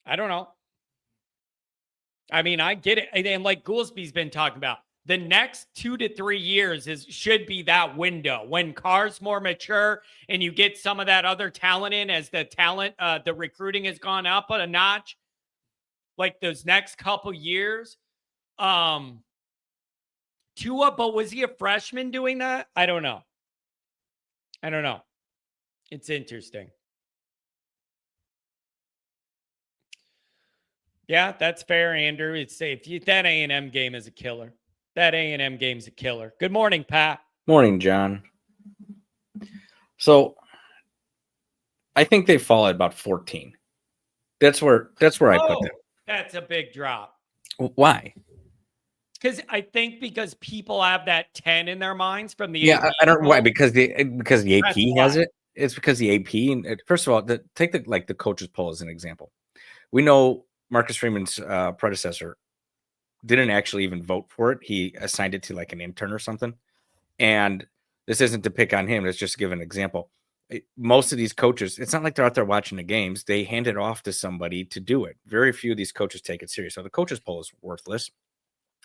I don't know. I mean, I get it. And like Goolsby's been talking about, the next 2 to 3 years should be that window when Carr's more mature and you get some of that other talent in as the recruiting has gone up a notch. Like those next couple years. Tua, but was he a freshman doing that? I don't know. It's interesting. Yeah, that's fair, Andrew. It's safe. That A&M game is a killer. That A&M game's a killer. Good morning, Pat. Morning, John. So I think they fall at about 14. That's where I put them. That's a big drop. Why? Because people have that 10 in their minds from the AP. I don't know why. Because the AP has it. It's because the AP. And first of all, take the coaches poll as an example. We know Marcus Freeman's predecessor didn't actually even vote for it. He assigned it to like an intern or something. And this isn't to pick on him. Let's just give an example. Most of these coaches, it's not like they're out there watching the games. They hand it off to somebody to do it. Very few of these coaches take it serious. So the coaches poll is worthless.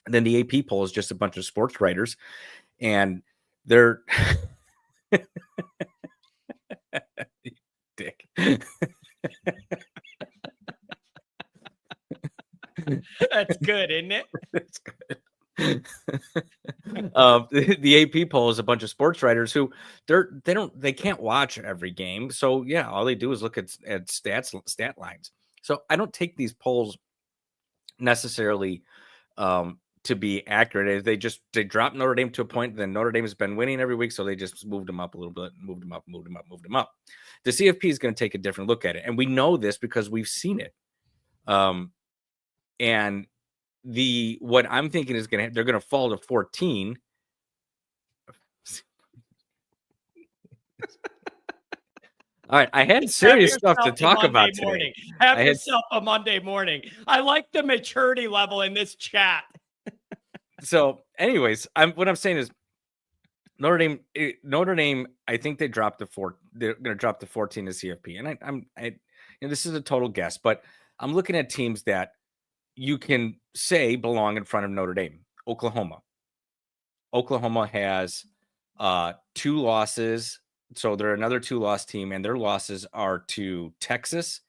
And then the AP poll is just a bunch of sports writers. And they're dick. That's good, isn't it? That's good. The AP poll is a bunch of sports writers who they can't watch every game. So yeah, all they do is look at stat lines. So I don't take these polls necessarily to be accurate. They dropped Notre Dame to a point. Then Notre Dame has been winning every week, so they just moved them up a little bit, moved them up. The CFP is going to take a different look at it, and we know this because we've seen it. And what I'm thinking is they're going to fall to 14. All right, I had serious stuff to talk about today. Have yourself a Monday morning. I like the maturity level in this chat. So, anyways, what I'm saying is Notre Dame. I think they dropped the 4. They're going to drop the 14 to CFP, and this is a total guess, but I'm looking at teams that you can say belong in front of Notre Dame. Oklahoma has 2 losses. So they're another 2-loss team, and their losses are to Texas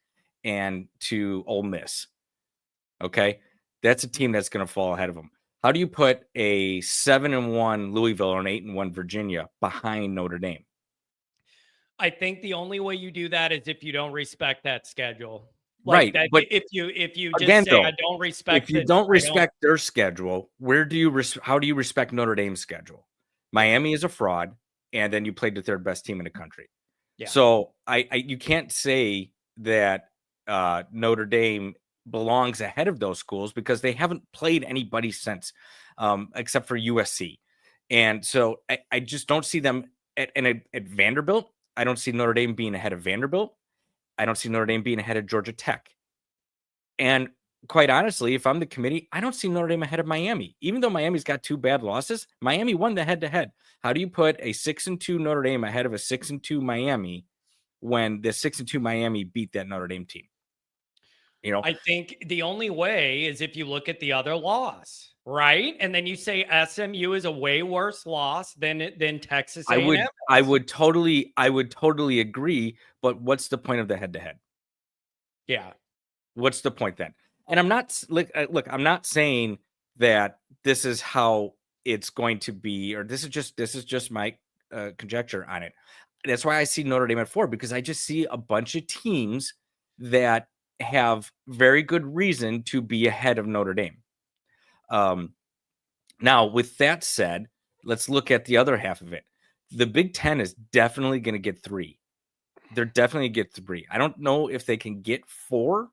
and to Ole Miss. Okay, that's a team that's going to fall ahead of them. How do you put a 7-1 Louisville or an 8-1 Virginia behind Notre Dame? I think the only way you do that is if you don't respect that schedule. Right, Like that, but if you just again, say though, I don't respect if you it, don't I don't. respect their schedule, how do you respect Notre Dame's schedule? Miami is a fraud, and then you played the 3rd best team in the country. Yeah. So you can't say that Notre Dame belongs ahead of those schools because they haven't played anybody since, except for USC. And so I just don't see them at Vanderbilt. I don't see Notre Dame being ahead of Vanderbilt. I don't see Notre Dame being ahead of Georgia Tech. And quite honestly, if I'm the committee, I don't see Notre Dame ahead of Miami. Even though Miami's got 2 bad losses, Miami won the head-to-head. How do you put a 6-2 Notre Dame ahead of a 6-2 Miami when the 6-2 Miami beat that Notre Dame team? You know, I think the only way is if you look at the other loss, right? And then you say SMU is a way worse loss than Texas A&M. I would totally agree. But what's the point of the head-to-head? Yeah. What's the point then? And I'm not look. I'm not saying that this is how it's going to be, or this is just my conjecture on it. That's why I see Notre Dame at 4, because I just see a bunch of teams that have very good reason to be ahead of Notre Dame. Now, with that said, let's look at the other half of it. The Big Ten is definitely going to get 3. They're definitely get 3. I don't know if they can get 4.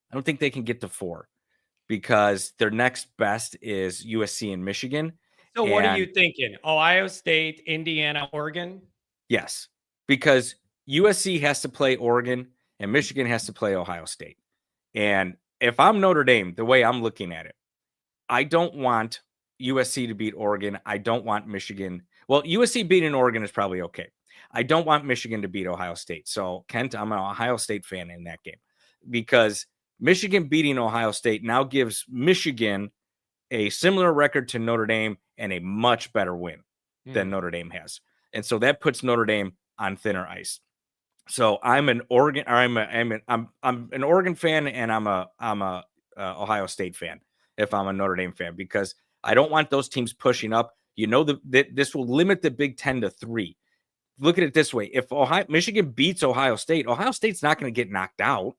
I don't think they can get to 4 because their next best is USC and Michigan. So what are you thinking? Ohio State, Indiana, Oregon? Yes, because USC has to play Oregon and Michigan has to play Ohio State. And if I'm Notre Dame, the way I'm looking at it, I don't want USC to beat Oregon. I don't want Michigan. Well, USC beating Oregon is probably okay. I don't want Michigan to beat Ohio State. So, Kent, I'm an Ohio State fan in that game because Michigan beating Ohio State now gives Michigan a similar record to Notre Dame and a much better win than Notre Dame has. And so that puts Notre Dame on thinner ice. So I'm an Oregon, or I'm an Oregon fan, and I'm a Ohio State fan if I'm a Notre Dame fan, because I don't want those teams pushing up. You know, this will limit the Big Ten to 3. Look at it this way: if Michigan beats Ohio State's not going to get knocked out.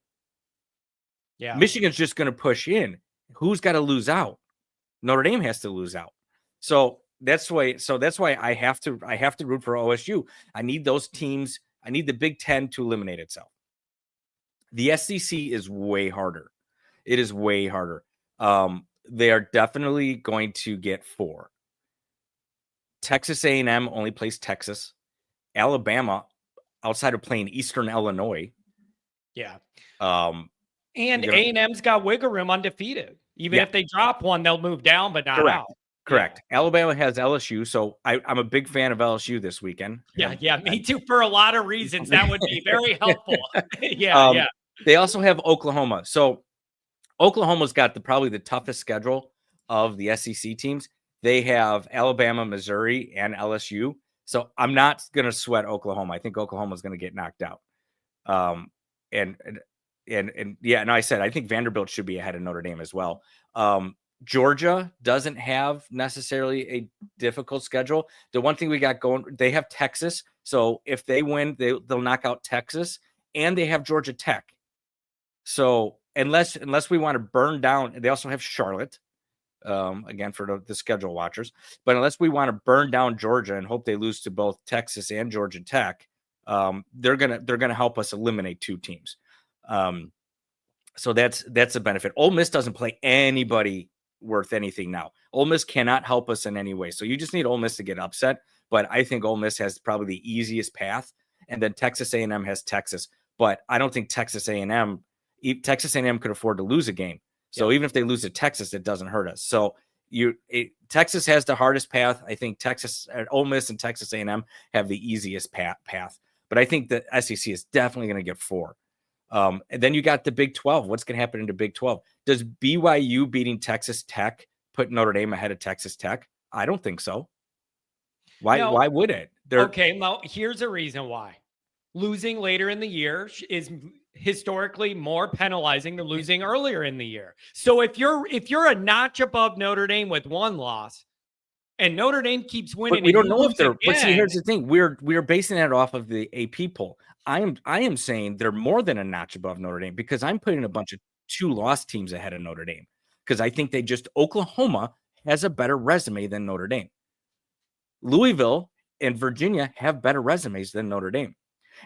Yeah, Michigan's just going to push in. Who's got to lose out? Notre Dame has to lose out. So that's why I have to root for OSU. I need those teams. I need the Big Ten to eliminate itself. The SEC is way harder. It is way harder. They are definitely going to get 4. Texas A&M only plays Texas. Alabama, outside of playing Eastern Illinois. Yeah. And A&M's got wiggle room undefeated. Even if they drop one, they'll move down, but not out. Correct. Yeah. Alabama has LSU, so I'm a big fan of LSU this weekend. Yeah, me too. For a lot of reasons, that would be very helpful. Yeah. They also have Oklahoma. So Oklahoma's got probably the toughest schedule of the SEC teams. They have Alabama, Missouri, and LSU. So I'm not going to sweat Oklahoma. I think Oklahoma's going to get knocked out. And I said I think Vanderbilt should be ahead of Notre Dame as well. Georgia doesn't have necessarily a difficult schedule. The one thing we got going, they have Texas. So if they win, they'll knock out Texas, and they have Georgia Tech. So unless we want to burn down, they also have Charlotte. Again, for the schedule watchers, but unless we want to burn down Georgia and hope they lose to both Texas and Georgia Tech, they're gonna help us eliminate 2 teams. So that's a benefit. Ole Miss doesn't play anybody worth anything now. Ole Miss cannot help us in any way. So you just need Ole Miss to get upset. But I think Ole Miss has probably the easiest path, and then Texas A&M has Texas. But I don't think Texas A&M could afford to lose a game. So even if they lose to Texas, it doesn't hurt us. So Texas has the hardest path. I think Ole Miss and Texas A&M have the easiest path. But I think the SEC is definitely going to get 4. And then you got the Big 12. What's going to happen in the Big 12? Does BYU beating Texas Tech put Notre Dame ahead of Texas Tech? I don't think so. Why? No. Why would it? They're Okay, now here's a reason why. Losing later in the year is historically more penalizing than losing earlier in the year. So if you're a notch above Notre Dame with one loss and Notre Dame keeps but winning we and don't you know if lose they're. But see, again, here's the thing: we're basing that off of the AP poll. I am saying they're more than a notch above Notre Dame because I'm putting a bunch of 2-loss teams ahead of Notre Dame because I think Oklahoma has a better resume than Notre Dame. Louisville and Virginia have better resumes than Notre Dame.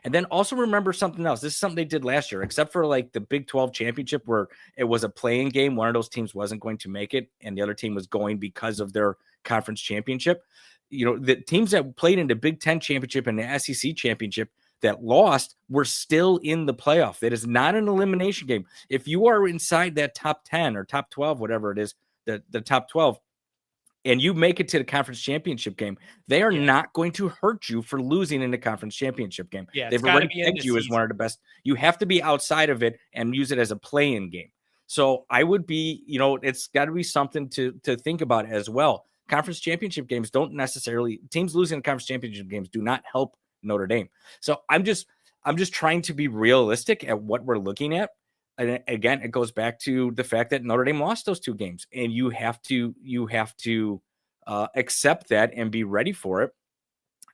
And then also remember something else. This is something they did last year, except for like the Big 12 championship where it was a playing game. One of those teams wasn't going to make it, and the other team was going because of their conference championship. You know, the teams that played in the Big 10 championship and the SEC championship that lost were still in the playoff. That is not an elimination game. If you are inside that top 10 or top 12, whatever it is, the top 12, and you make it to the conference championship game, they are not going to hurt you for losing in the conference championship game. yeah, it's They've got to already be in pegged the you as season. one of the best. You have to be outside of it and use it as a play-in game. So I would be, you know, it's got to be something to think about as well. Conference championship games don't necessarily, teams losing in conference championship games do not help Notre Dame. So I'm just trying to be realistic at what we're looking at. And again, it goes back to the fact that Notre Dame lost those 2 games, and you have to accept that and be ready for it.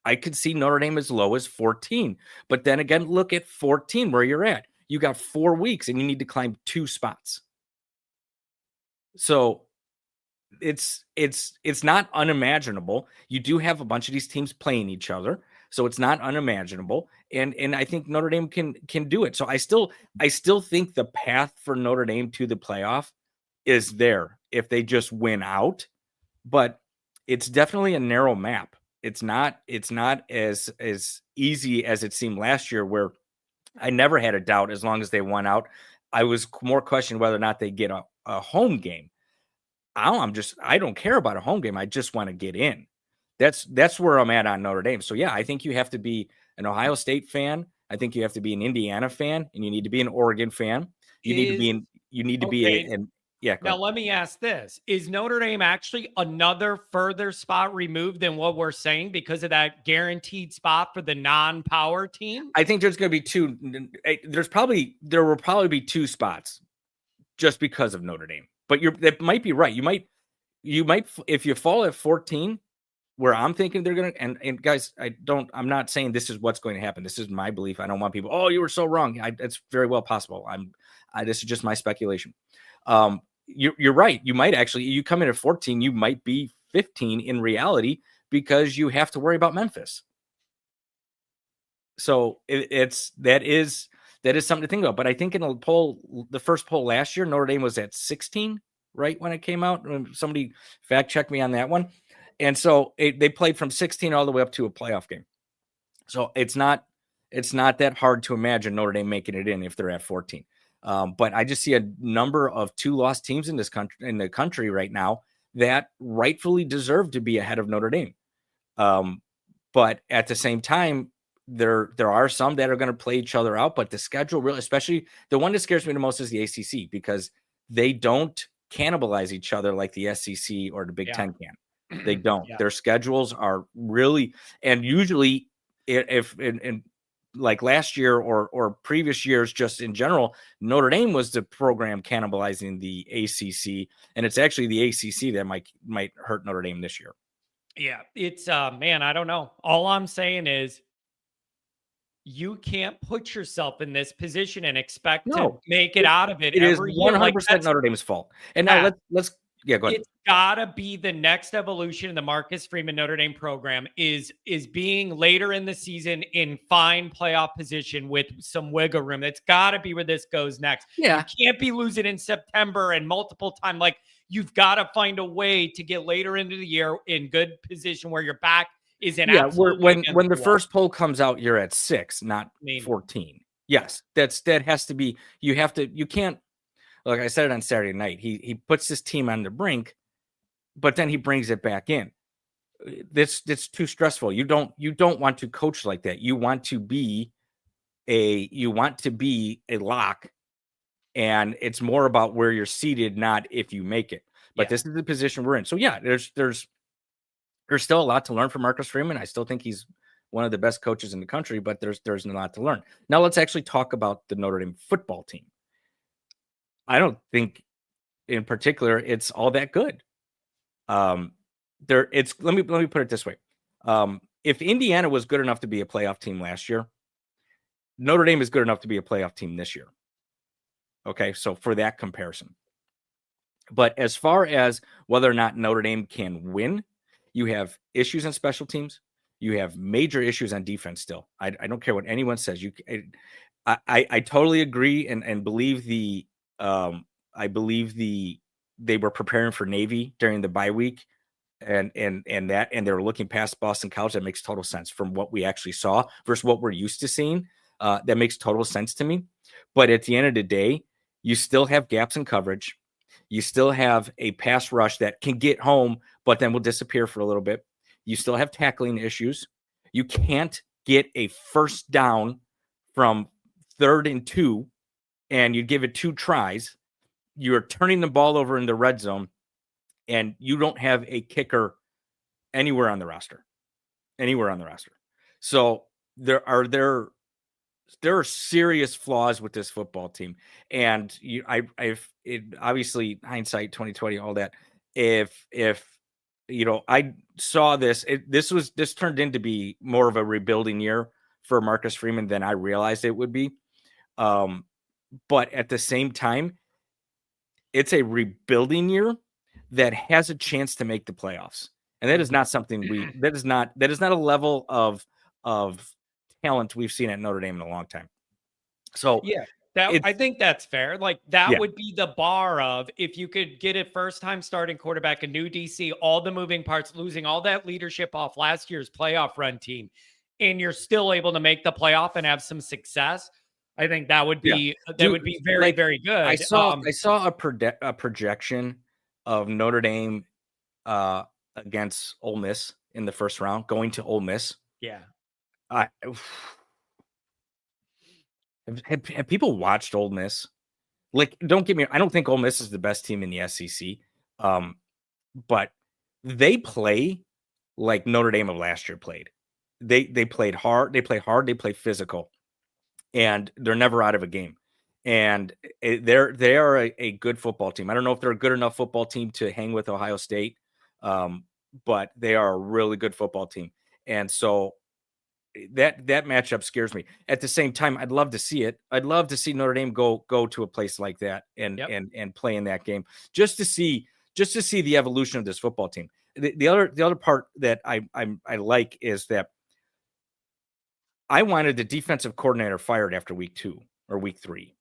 I could see Notre Dame as low as 14, but then again, look at 14 where you're at. You got 4 weeks and you need to climb 2 spots. So it's not unimaginable. You do have a bunch of these teams playing each other, so it's not unimaginable. And I think Notre Dame can do it. So I still think the path for Notre Dame to the playoff is there if they just win out, but it's definitely a narrow map. It's not as easy as it seemed last year, where I never had a doubt as long as they won out. I was more questioning whether or not they get a home game. I don't care about a home game. I just want to get in. That's where I'm at on Notre Dame. So yeah, I think you have to be an Ohio State fan. I think you have to be an Indiana fan, and you need to be an Oregon fan. You need to be an yeah. Now, let me ask this. Is Notre Dame actually another further spot removed than what we're saying because of that guaranteed spot for the non-power team? I think there's going to be 2. There will probably be 2 spots just because of Notre Dame. But that might be right. You might, if you fall at 14, where I'm thinking they're going to, and guys, I'm not saying this is what's going to happen. This is my belief. I don't want people, oh, you were so wrong. It's very well possible. This is just my speculation. You're right. You might actually, you come in at 14, you might be 15 in reality because you have to worry about Memphis. So that is something to think about. But I think in the first poll last year, Notre Dame was at 16, right, when it came out. Somebody fact checked me on that one. And so they played from 16 all the way up to a playoff game. So it's not that hard to imagine Notre Dame making it in if they're at 14. But I just see a number of 2-loss teams in the country right now that rightfully deserve to be ahead of Notre Dame. But at the same time, there are some that are going to play each other out. But the schedule, really, especially the one that scares me the most, is the ACC, because they don't cannibalize each other like the SEC or the Big Ten can. They don't. Their schedules are really, and usually, if like last year or previous years, just in general, Notre Dame was the program cannibalizing the ACC, and it's actually the ACC that might hurt Notre Dame this year. Yeah, it's man, I don't know. All I'm saying is you can't put yourself in this position and expect to make it out of it. It is every year. 100% Notre Dame's fault. And now let's go ahead. It's gotta be the next evolution in the Marcus Freeman Notre Dame program is being later in the season in fine playoff position with some wiggle room. That's gotta be where this goes next. Yeah. You can't be losing in September and multiple time. Like, you've got to find a way to get later into the year in good position where your back is in. When the first poll comes out, you're at 6, not 14. Yes, that has to be. You can't. Like I said it on Saturday night, he puts this team on the brink, but then he brings it back in. That's too stressful. You don't want to coach like that. You want to be a lock, and it's more about where you're seated, not if you make it. But this is the position we're in. So yeah, there's There's still a lot to learn from Marcus Freeman. I still think he's one of the best coaches in the country, but there's a lot to learn. Now let's actually talk about the Notre Dame football team. I don't think in particular it's all that good. Let me put it this way. If Indiana was good enough to be a playoff team last year, Notre Dame is good enough to be a playoff team this year. Okay, so for that comparison. But as far as whether or not Notre Dame can win, you have issues in special teams. You have major issues on defense still. I don't care what anyone says. I totally agree and believe they were preparing for Navy during the bye week and they were looking past Boston College. That makes total sense from what we actually saw versus what we're used to seeing. That makes total sense to me. But at the end of the day, you still have gaps in coverage. You still have a pass rush that can get home, but then will disappear for a little bit. You still have tackling issues. You can't get a first down from 3rd and 2, and you give it 2 tries. You're turning the ball over in the red zone, and you don't have a kicker anywhere on the roster. So there are serious flaws with this football team, and obviously hindsight 2020, all that. If I saw this, this turned into be more of a rebuilding year for Marcus Freeman than I realized it would be. But at the same time, it's a rebuilding year that has a chance to make the playoffs, and that is not something that is not a level of talent we've seen at Notre Dame in a long time. So yeah, I think that's fair. Like that would be the bar of if you could get a first-time starting quarterback, a new DC, all the moving parts, losing all that leadership off last year's playoff run team, and you're still able to make the playoff and have some success. I think that would be would be very, very good. I saw a projection of Notre Dame against Ole Miss in the first round, going to Ole Miss. Yeah. Have people watched Ole Miss? Like, don't get me. I don't think Ole Miss is the best team in the SEC, but they play like Notre Dame of last year played. They played hard. They play hard. They play physical, and they're never out of a game. And they are a good football team. I don't know if they're a good enough football team to hang with Ohio State, but they are a really good football team. And so that matchup scares me. At the same time, I'd love to see it. I'd love to see Notre Dame go to a place like that and play in that game just to see the evolution of this football team. The other part that I like is that I wanted the defensive coordinator fired after week 2 or week 3.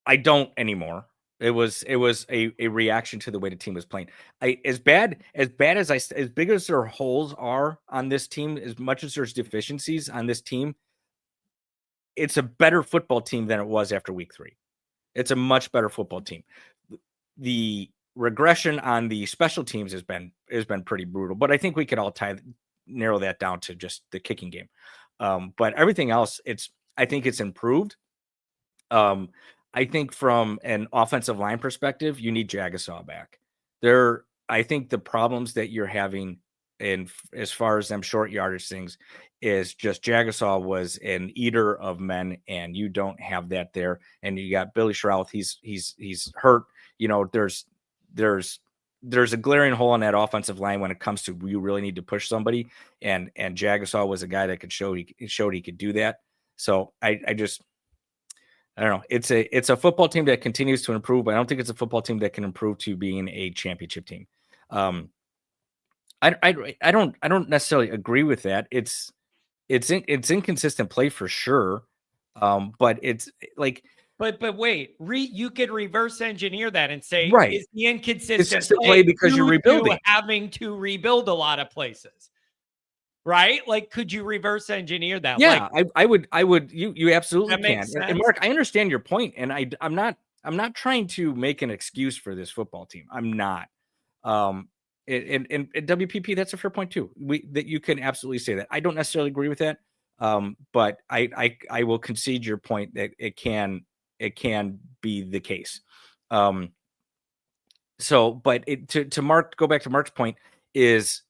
I don't anymore. It was a reaction to the way the team was playing. As big as their holes are on this team, as much as there's deficiencies on this team, it's a better football team than it was after week 3. It's a much better football team. The regression on the special teams has been pretty brutal, but I think we could all narrow that down to just the kicking game. But everything else, I think it's improved. I think from an offensive line perspective, you need Jagasaw back. I think the problems that you're having as far as them short yardage things is just Jagasaw was an eater of men, and you don't have that there. And you got Billy Schrouth. He's hurt. There's a glaring hole in that offensive line when it comes to you really need to push somebody. And Jagasaw was a guy that showed he could do that. So I don't know. It's a football team that continues to improve, but I don't think it's a football team that can improve to being a championship team. I don't necessarily agree with that. It's inconsistent play for sure. But it's like, but wait, you could reverse engineer that and say, right, is the inconsistent play because you're rebuilding, having to rebuild a lot of places. Right? Like, could you reverse engineer that? Yeah, like, I would. You absolutely can. And Mark, I understand your point, and I'm not trying to make an excuse for this football team. I'm not. And WPP, that's a fair point too. That you can absolutely say that. I don't necessarily agree with that. But I will concede your point that it can be the case. So, but to Mark, go back to Mark's point. Is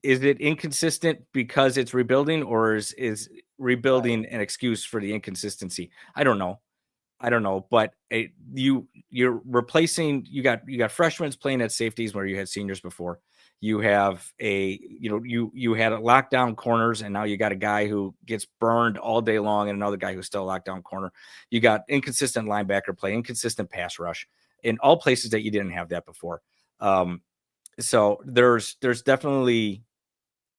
it inconsistent because it's rebuilding, or is rebuilding an excuse for the inconsistency? I don't know. But you're replacing. You got freshmen playing at safeties where you had seniors before. You have you had lockdown corners, and now you got a guy who gets burned all day long, and another guy who's still a lockdown corner. You got inconsistent linebacker play, inconsistent pass rush in all places that you didn't have that before. So there's definitely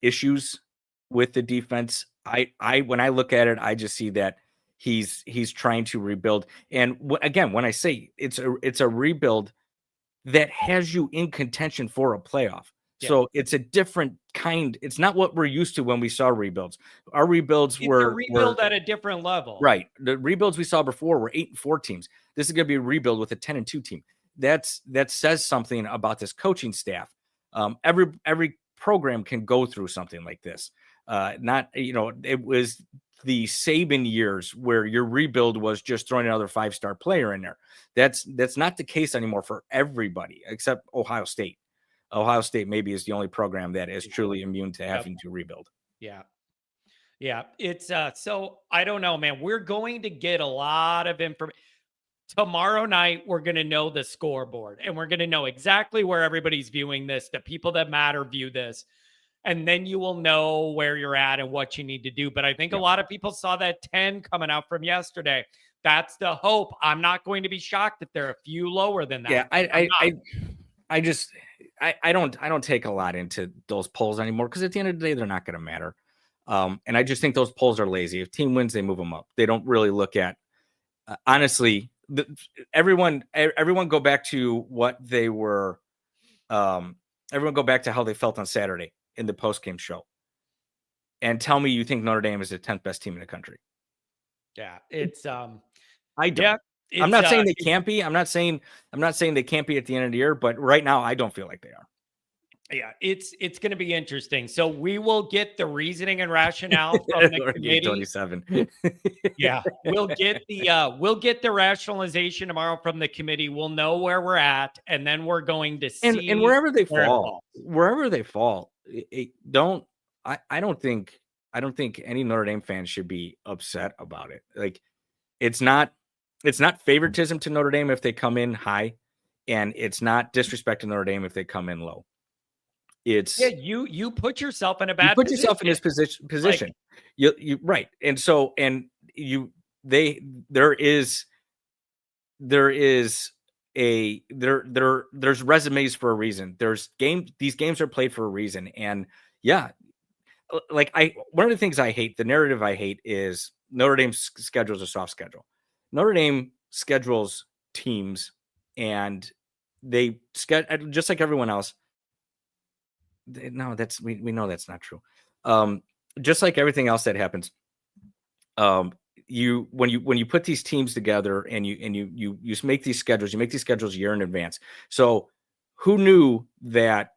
issues with the defense. I when I look at it, I just see that he's trying to rebuild. And again, when I say it's a rebuild that has you in contention for a playoff. Yeah. So it's a different kind. It's not what we're used to when we saw rebuilds. Our rebuilds were at a different level. Right. The rebuilds we saw before were 8-4 teams. This is going to be a rebuild with a 10-2 team. That says something about this coaching staff. Every program can go through something like this. It was the Saban years where your rebuild was just throwing another 5-star player in there. That's not the case anymore for everybody except Ohio State. Ohio State maybe is the only program that is truly immune to having to rebuild. Yeah. Yeah. It's so I don't know, man. We're going to get a lot of information. Tomorrow night, we're going to know the scoreboard, and we're going to know exactly where everybody's viewing this. The people that matter view this. And then you will know where you're at and what you need to do. But I think a lot of people saw that 10 coming out from yesterday. That's the hope. I'm not going to be shocked if they're a few lower than that. Yeah, I don't take a lot into those polls anymore, because at the end of the day, they're not going to matter. And I just think those polls are lazy. If team wins, they move them up. They don't really look at, honestly, everyone go back to what they were. Everyone go back to how they felt on Saturday in the post-game show, and tell me you think Notre Dame is the 10th best team in the country. Yeah, it's I don't. Yeah, I'm not saying they can't be. I'm not saying they can't be at the end of the year, but right now I don't feel like they are. Yeah, it's going to be interesting. So we will get the reasoning and rationale from the committee. 27. Yeah, we'll get the rationalization tomorrow from the committee. We'll know where we're at, and then we're going to see and wherever they fall, I don't think any Notre Dame fan should be upset about it. Like, it's not favoritism to Notre Dame if they come in high, and it's not disrespect to Notre Dame if they come in low. It's you put yourself in a bad position. Yourself in this position. Like, you right. And so, there's resumes for a reason. These games are played for a reason. And yeah, like one of the things I hate, the narrative I hate, is Notre Dame schedules a soft schedule. Notre Dame schedules teams, and they schedule just like everyone else. No, we know that's not true. Just like everything else that happens, when you put these teams together and you make these schedules, a year in advance. So who knew that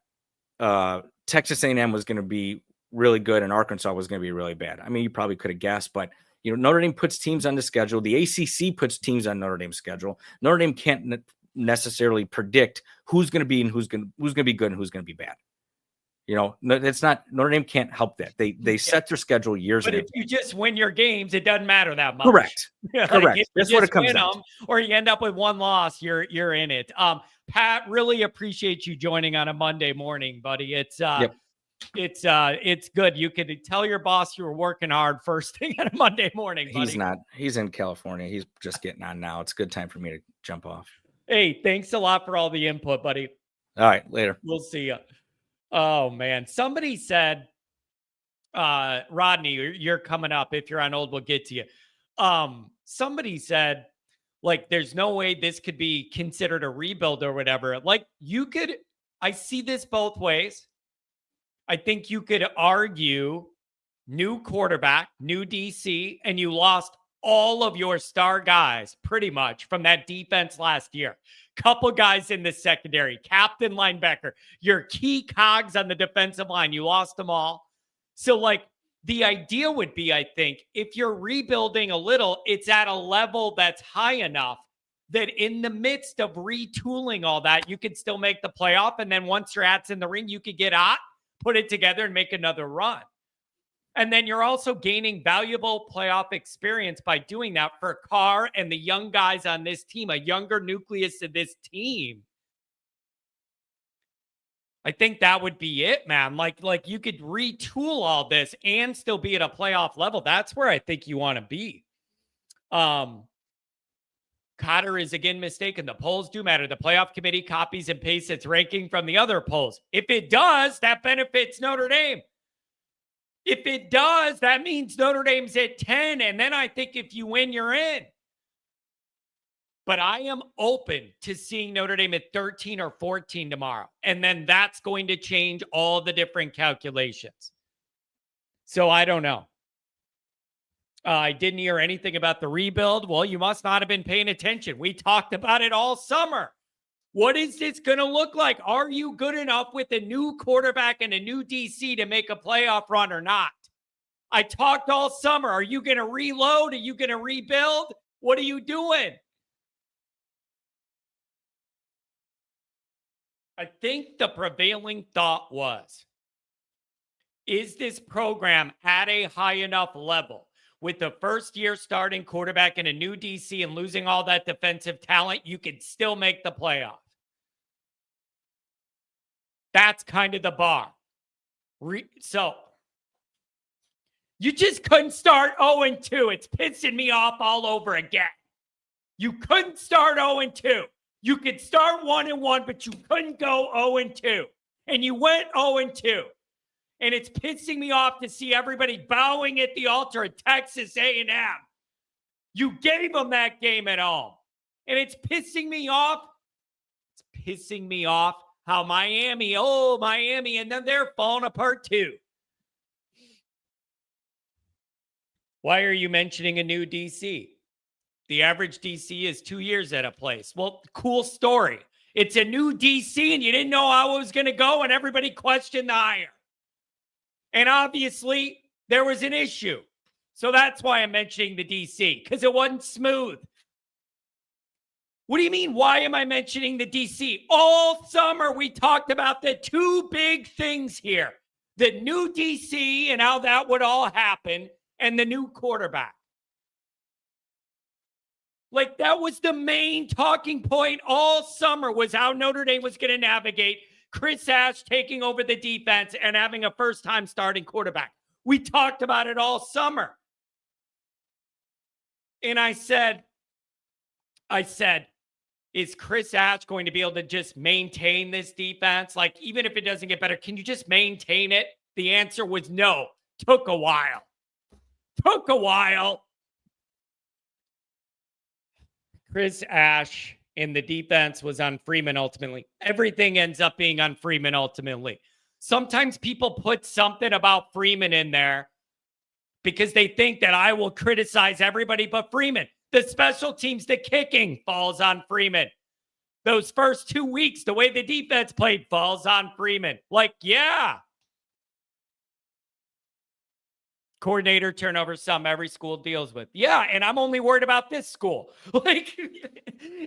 Texas A&M was going to be really good and Arkansas was going to be really bad? I mean, you probably could have guessed, but Notre Dame puts teams on the schedule. The ACC puts teams on Notre Dame's schedule. Notre Dame can't necessarily predict who's going to be and who's going to be good and who's going to be bad. That's not, Notre Dame can't help that. They set their schedule years ago. But if you just win your games, it doesn't matter that much. Correct. Correct. That's what it comes down to. Or you end up with one loss, you're in it. Pat, really appreciate you joining on a Monday morning, buddy. It's good. You could tell your boss you were working hard first thing on a Monday morning, buddy. He's not. He's in California. He's just getting on now. It's a good time for me to jump off. Hey, thanks a lot for all the input, buddy. All right, later. We'll see you. Oh, man. Somebody said, Rodney, you're coming up. If you're on hold, we'll get to you. Somebody said, like, there's no way this could be considered a rebuild or whatever. Like, I see this both ways. I think you could argue new quarterback, new DC, and you lost all of your star guys pretty much from that defense last year. Couple guys in the secondary, captain linebacker, your key cogs on the defensive line, you lost them all. So, like, the idea would be, I think, if you're rebuilding a little, it's at a level that's high enough that in the midst of retooling all that, you could still make the playoff. And then once your hat's in the ring, you could get hot, put it together, and make another run. And then you're also gaining valuable playoff experience by doing that for Carr and the young guys on this team, a younger nucleus of this team. I think that would be it, man. Like you could retool all this and still be at a playoff level. That's where I think you want to be. Cotter is again mistaken. The polls do matter. The playoff committee copies and pastes its ranking from the other polls. If it does, that benefits Notre Dame. If it does, that means Notre Dame's at 10. And then I think if you win, you're in. But I am open to seeing Notre Dame at 13 or 14 tomorrow. And then that's going to change all the different calculations. So I don't know. I didn't hear anything about the rebuild. Well, you must not have been paying attention. We talked about it all summer. What is this going to look like? Are you good enough with a new quarterback and a new DC to make a playoff run or not? I talked all summer. Are you going to reload? Are you going to rebuild? What are you doing? I think the prevailing thought was, is this program at a high enough level with the first year starting quarterback and a new DC and losing all that defensive talent, you could still make the playoff? That's kind of the bar. So you just couldn't start 0-2. It's pissing me off all over again. You couldn't start 0-2. You could start 1-1, but you couldn't go 0-2. And you went 0-2. And it's pissing me off to see everybody bowing at the altar at Texas A&M. You gave them that game at home. And it's pissing me off. It's pissing me off how Miami, and then they're falling apart too. Why are you mentioning a new DC? The average DC is 2 years at a place. Well, cool story. It's a new DC and you didn't know how it was going to go and everybody questioned the hire. And obviously there was an issue. So that's why I'm mentioning the DC, because it wasn't smooth. What do you mean? Why am I mentioning the DC? All summer we talked about the two big things here. The new DC and how that would all happen and the new quarterback. Like that was the main talking point all summer, was how Notre Dame was going to navigate Chris Ash taking over the defense and having a first-time starting quarterback. We talked about it all summer. And I said, is Chris Ash going to be able to just maintain this defense? Like, even if it doesn't get better, can you just maintain it? The answer was no. Took a while. Chris Ash in the defense was on Freeman ultimately. Everything ends up being on Freeman ultimately. Sometimes people put something about Freeman in there because they think that I will criticize everybody but Freeman. The special teams, the kicking falls on Freeman. Those first 2 weeks, the way the defense played falls on Freeman. Like, yeah. Coordinator turnover, some every school deals with. Yeah, and I'm only worried about this school. Like,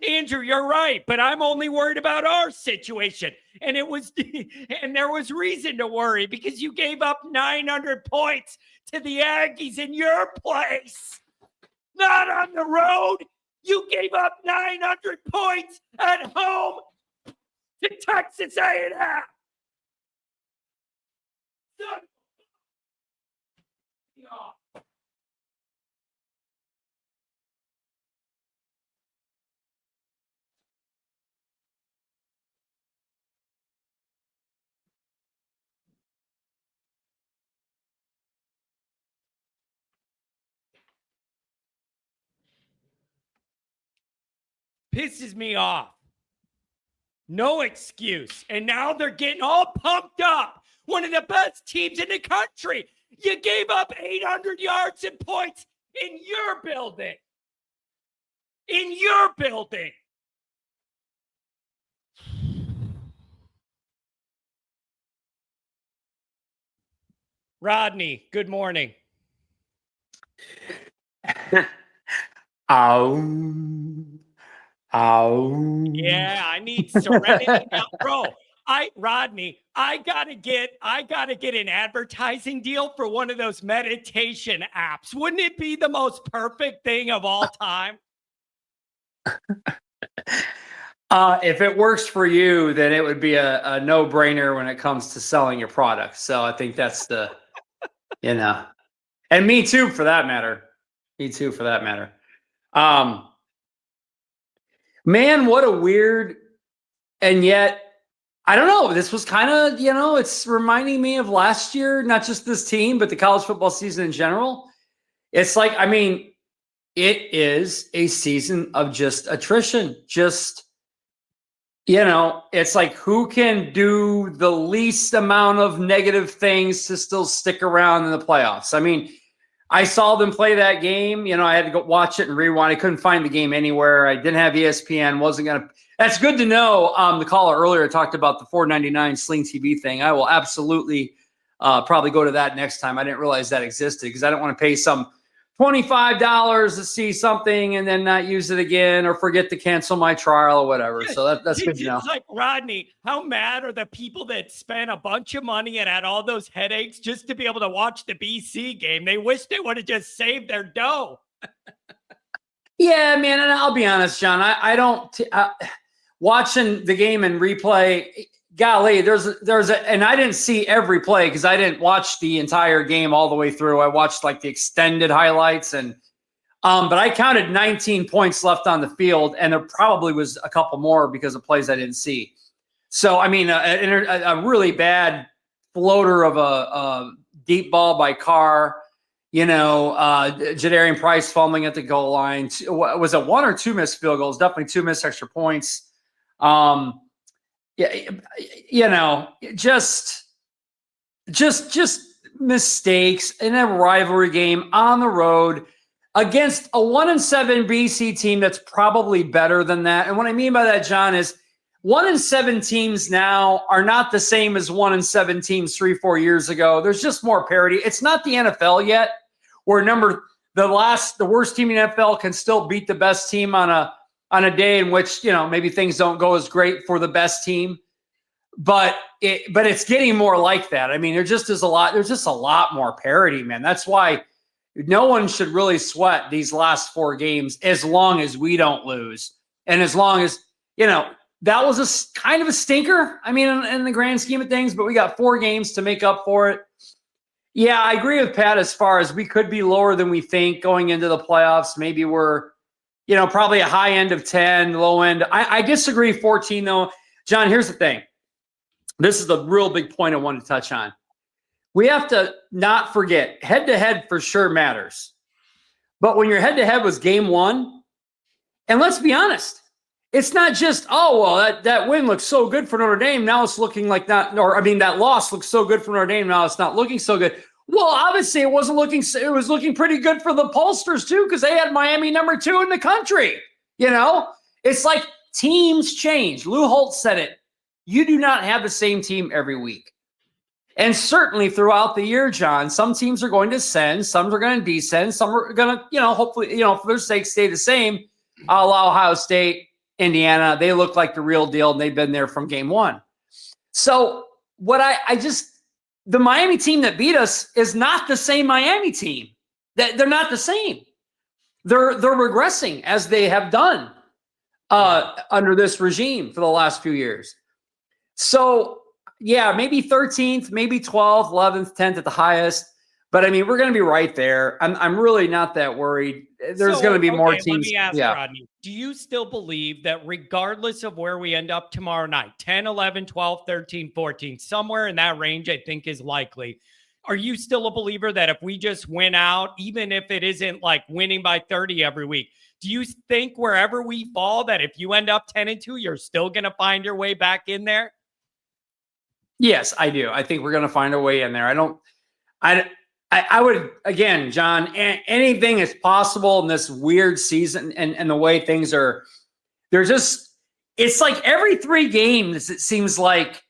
Andrew, you're right, but I'm only worried about our situation. And there was reason to worry because you gave up 900 points to the Aggies in your place. Not on the road. You gave up 900 points at home to Texas A&M. Pisses me off. No excuse. And now they're getting all pumped up. One of the best teams in the country. You gave up 800 yards and points in your building. In your building. Rodney, good morning. Oh. Yeah, I need serenity now, bro. Rodney, I gotta get an advertising deal for one of those meditation apps. Wouldn't it be the most perfect thing of all time? If it works for you, then it would be a no-brainer when it comes to selling your product. So I think that's and me too, for that matter. Me too, for that matter. Man, what a weird, and yet, I don't know. This was kind of, it's reminding me of last year, not just this team, but the college football season in general. It's like, it is a season of just attrition. It's like, who can do the least amount of negative things to still stick around in the playoffs? I saw them play that game. I had to go watch it and rewind. I couldn't find the game anywhere. I didn't have ESPN. Wasn't going to. That's good to know. The caller earlier talked about the $4.99 Sling TV thing. I will absolutely probably go to that next time. I didn't realize that existed because I don't want to pay some $25 to see something and then not use it again or forget to cancel my trial or whatever. So that's good to know. It's like, Rodney, how mad are the people that spent a bunch of money and had all those headaches just to be able to watch the BC game? They wish they would have just saved their dough. Yeah, man. And I'll be honest, John, I don't watching the game and replay. Golly, there's and I didn't see every play because I didn't watch the entire game all the way through. I watched like the extended highlights but I counted 19 points left on the field, and there probably was a couple more because of plays I didn't see. So, a really bad floater of a deep ball by Carr, Jadarian Price fumbling at the goal line. Was it one or two missed field goals? Definitely two missed extra points. Just mistakes in a rivalry game on the road against a 1-7 BC team that's probably better than that. And what I mean by that, John, is 1-7 teams now are not the same as 1-7 teams 3-4 years ago. There's just more parity. It's not the NFL yet, where the worst team in the NFL can still beat the best team on a day in which, maybe things don't go as great for the best team, but it's getting more like that. There's just a lot more parity, man. That's why no one should really sweat these last 4 games as long as we don't lose. And as long as, that was a kind of a stinker. In the grand scheme of things, but we got 4 games to make up for it. Yeah, I agree with Pat as far as we could be lower than we think going into the playoffs. Maybe we're, probably a high end of 10, low end. I disagree 14 though. John, here's the thing. This is the real big point I want to touch on. We have to not forget head-to-head for sure matters. But when your head-to-head was game 1, and let's be honest, it's not just, that win looks so good for Notre Dame. Now it's looking like that loss looks so good for Notre Dame. Now it's not looking so good. Well, obviously it was looking pretty good for the pollsters too, because they had Miami number 2 in the country. It's like teams change. Lou Holtz said it. You do not have the same team every week. And certainly throughout the year, John, some teams are going to ascend, some are going to descend, some are going to, hopefully, for their sake, stay the same. A la Ohio State, Indiana, they look like the real deal, and they've been there from game 1. So the Miami team that beat us is not the same Miami team. They're not the same. They're regressing as they have done under this regime for the last few years. So, yeah, maybe 13th, maybe 12th, 11th, 10th at the highest. But we're going to be right there. I'm really not that worried. There's going to be more teams. Let me ask Rodney, do you still believe that regardless of where we end up tomorrow night, 10, 11, 12, 13, 14, somewhere in that range, I think is likely. Are you still a believer that if we just win out, even if it isn't like winning by 30 every week, do you think wherever we fall, that if you end up 10-2, you're still going to find your way back in there? Yes, I do. I think we're going to find a way in there. I would, again, John, anything is possible in this weird season and the way things are. It's like every 3 games, it seems like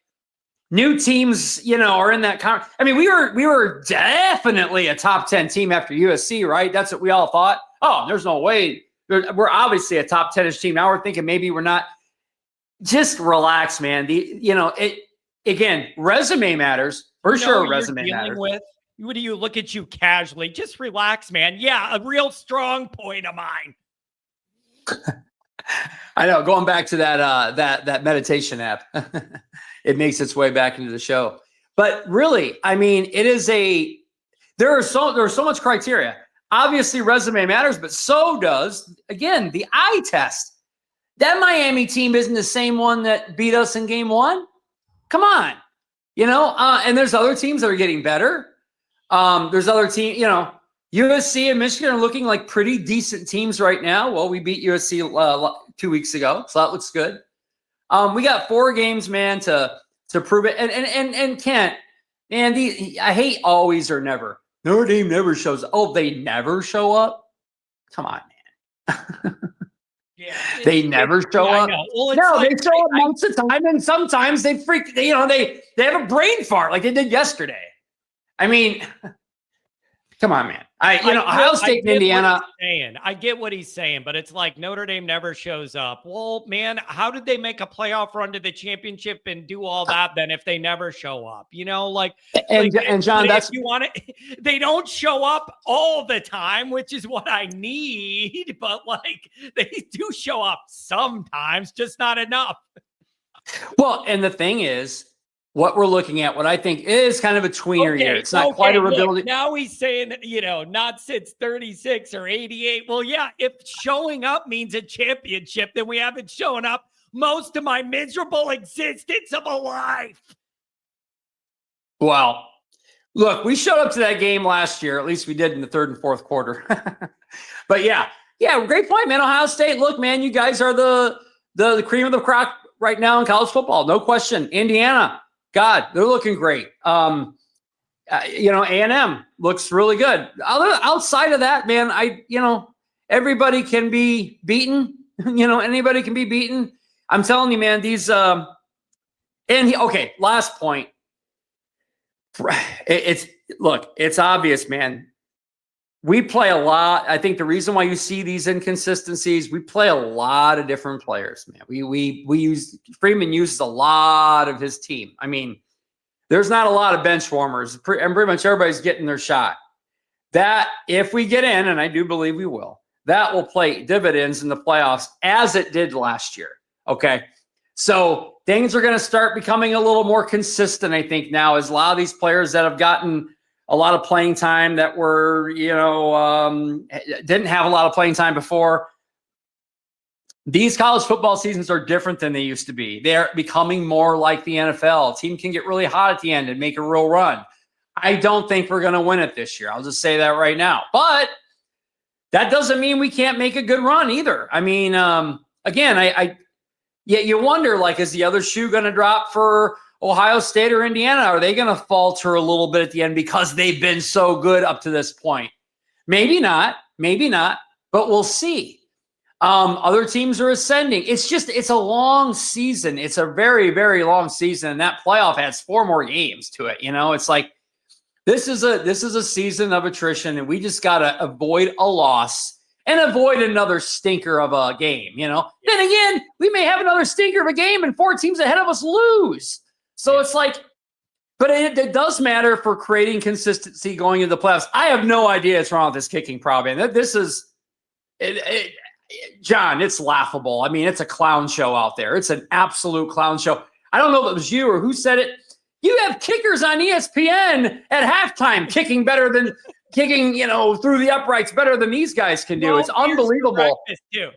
new teams, are in that conference. We were definitely a top 10 team after USC, right? That's what we all thought. Oh, there's no way we're obviously a top 10ish team. Now we're thinking maybe we're not. Just relax, man. Again, resume matters for sure. Resume matters. What do you look at you casually? Just relax, man. Yeah, a real strong point of mine. I know. Going back to that meditation app, it makes its way back into the show. But really, I mean, there's so much criteria. Obviously, resume matters, but so does, again, the eye test. That Miami team isn't the same one that beat us in game 1. Come on. And there's other teams that are getting better. There's other teams, USC and Michigan are looking like pretty decent teams right now. Well, we beat USC 2 weeks ago, so that looks good. We got 4 games, man, to prove it. And Kent, man, I hate always or never. Notre Dame never shows up. Oh, they never show up? Come on, man. Yeah, they never show up. Well, no, they show up most of the time, and sometimes they they have a brain fart like they did yesterday. I mean, come on, man. Ohio State and Indiana. I get what he's saying, but it's like Notre Dame never shows up. Well, man, how did they make a playoff run to the championship and do all that then if they never show up? And John, that's you want it. They don't show up all the time, which is what I need. But they do show up sometimes, just not enough. Well, and the thing is, what we're looking at, what I think is kind of a tweener year. It's not quite a rebuilding. Now he's saying, not since 36 or 88. Well, yeah, if showing up means a championship, then we haven't shown up most of my miserable existence of a life. Well, look, we showed up to that game last year. At least we did in the 3rd and 4th quarter. But yeah, great point, man. Ohio State, look, man, you guys are the cream of the crop right now in college football. No question. Indiana. God, they're looking great. A&M looks really good. Outside of that, man, everybody can be beaten. Anybody can be beaten. I'm telling you, man, these last point. It's obvious, man. We play a lot. I think the reason why you see these inconsistencies, we play a lot of different players, man. Freeman uses a lot of his team. I mean, there's not a lot of bench warmers, and pretty much everybody's getting their shot. That, if we get in, and I do believe we will, that will play dividends in the playoffs as it did last year. Okay. So things are going to start becoming a little more consistent, I think, now, as a lot of these players that have gotten a lot of playing time that were, didn't have a lot of playing time before. These college football seasons are different than they used to be. They're becoming more like the NFL. A team can get really hot at the end and make a real run. I don't think we're going to win it this year. I'll just say that right now. But that doesn't mean we can't make a good run either. I mean, again, you wonder, is the other shoe going to drop for Ohio State or Indiana? Are they going to falter a little bit at the end because they've been so good up to this point? Maybe not, but we'll see. Other teams are ascending. It's a long season. It's a very, very long season. And that playoff has 4 more games to it. It's like, this is a season of attrition, and we just got to avoid a loss and avoid another stinker of a game. Then again, we may have another stinker of a game and 4 teams ahead of us lose. So it's like, but it does matter for creating consistency going into the playoffs. I have no idea what's wrong with this kicking problem. This is, John, it's laughable. I mean, it's a clown show out there. It's an absolute clown show. I don't know if it was you or who said it. You have kickers on ESPN at halftime kicking through the uprights better than these guys can do. It's unbelievable.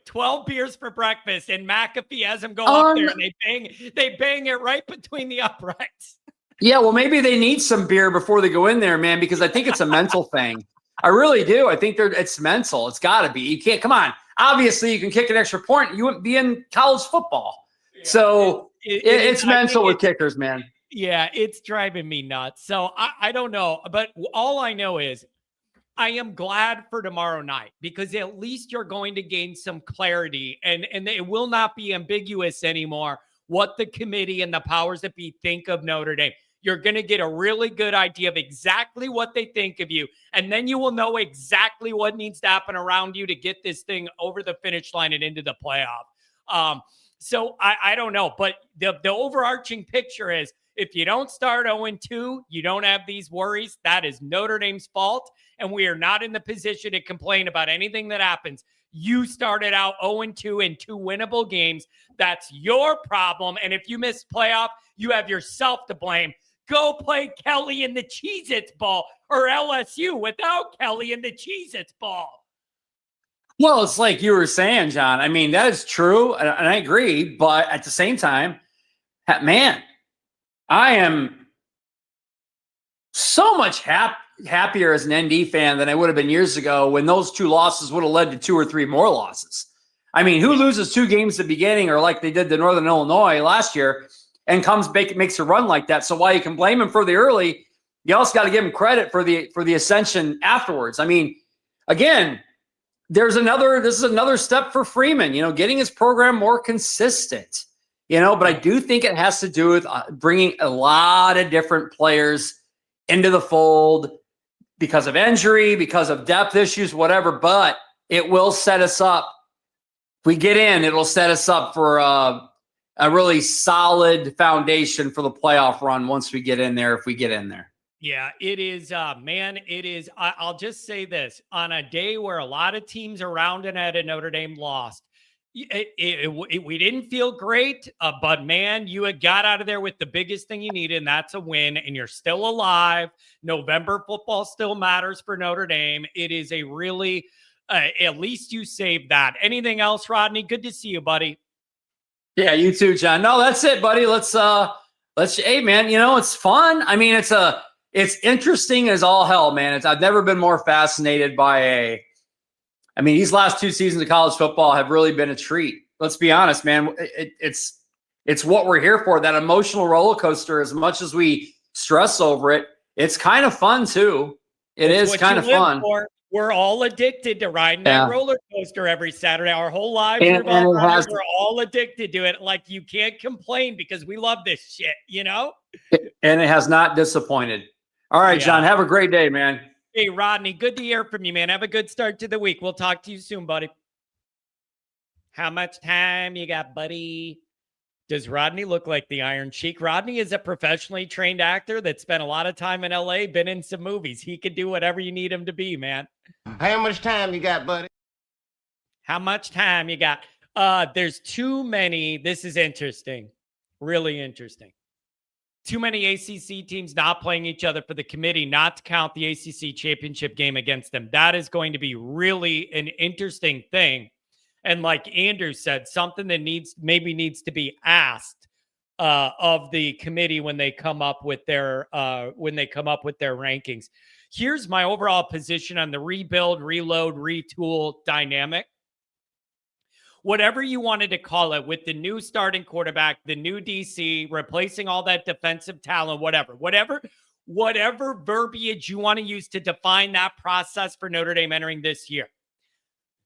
12 beers for breakfast, and McAfee has them go up there, and they bang it right between the uprights. Yeah, well, maybe they need some beer before they go in there, man, because I think it's a mental thing. I really do. I think it's mental. It's got to be. You can't. Come on. Obviously, you can kick an extra point. You wouldn't be in college football. Yeah, so it's mental with kickers, man. Yeah, it's driving me nuts. So I don't know, but all I know is I am glad for tomorrow night, because at least you're going to gain some clarity, and it will not be ambiguous anymore what the committee and the powers that be think of Notre Dame. You're going to get a really good idea of exactly what they think of you. And then you will know exactly what needs to happen around you to get this thing over the finish line and into the playoff. So I don't know. But the overarching picture is, if you don't start 0-2, you don't have these worries. That is Notre Dame's fault. And we are not in the position to complain about anything that happens. You started out 0-2 in 2 winnable games. That's your problem. And if you miss playoff, you have yourself to blame. Go play Kelly in the Cheez-Its Bowl, or LSU without Kelly in the Cheez-Its Bowl. Well, it's like you were saying, John. I mean, that is true, and I agree. But at the same time, man, I am so much happier as an ND fan than I would have been years ago when those 2 losses would have led to 2 or 3 more losses. I mean, who loses 2 games at the beginning, or like they did to Northern Illinois last year, and makes a run like that? So while you can blame him for the early, you also got to give him credit for the ascension afterwards. I mean, again, this is another step for Freeman, getting his program more consistent. But I do think it has to do with bringing a lot of different players into the fold because of injury, because of depth issues, whatever. But it will set us up. If we get in, it'll set us up for a really solid foundation for the playoff run once we get in there, if we get in there. Yeah, it is, man, it is. I'll just say this. On a day where a lot of teams around and at Notre Dame lost, we didn't feel great, but man, you had got out of there with the biggest thing you needed, and that's a win, and you're still alive. November football still matters for Notre Dame. It is a really, at least you saved that. Anything else, Rodney? Good to see you, buddy. Yeah, you too, John. No, that's it, buddy. Hey, man, it's fun. I mean, it's interesting as all hell, man. I've never been more fascinated by these last 2 seasons of college football have really been a treat. Let's be honest, man. It's what we're here for, that emotional roller coaster. As much as we stress over it, it's kind of fun too. It is kind of fun. We're all addicted to riding that roller coaster every Saturday. Our whole lives revolve around it. We're all addicted to it. Like, you can't complain because we love this shit, And it has not disappointed. All right, John, have a great day, man. Hey, Rodney, good to hear from you, man. Have a good start to the week. We'll talk to you soon, buddy. How much time you got, buddy? Does Rodney look like the Iron Sheik? Rodney is a professionally trained actor that spent a lot of time in LA, been in some movies. He could do whatever you need him to be, man. How much time you got, buddy? How much time you got? There's too many. This is interesting. Really interesting. Too many ACC teams not playing each other for the committee not to count the ACC championship game against them. That is going to be really an interesting thing. And like Andrew said, something that needs to be asked of the committee when they come up with their rankings. Here's my overall position on the rebuild, reload, retool dynamic. Whatever you wanted to call it, with the new starting quarterback, the new DC, replacing all that defensive talent, whatever verbiage you want to use to define that process for Notre Dame entering this year.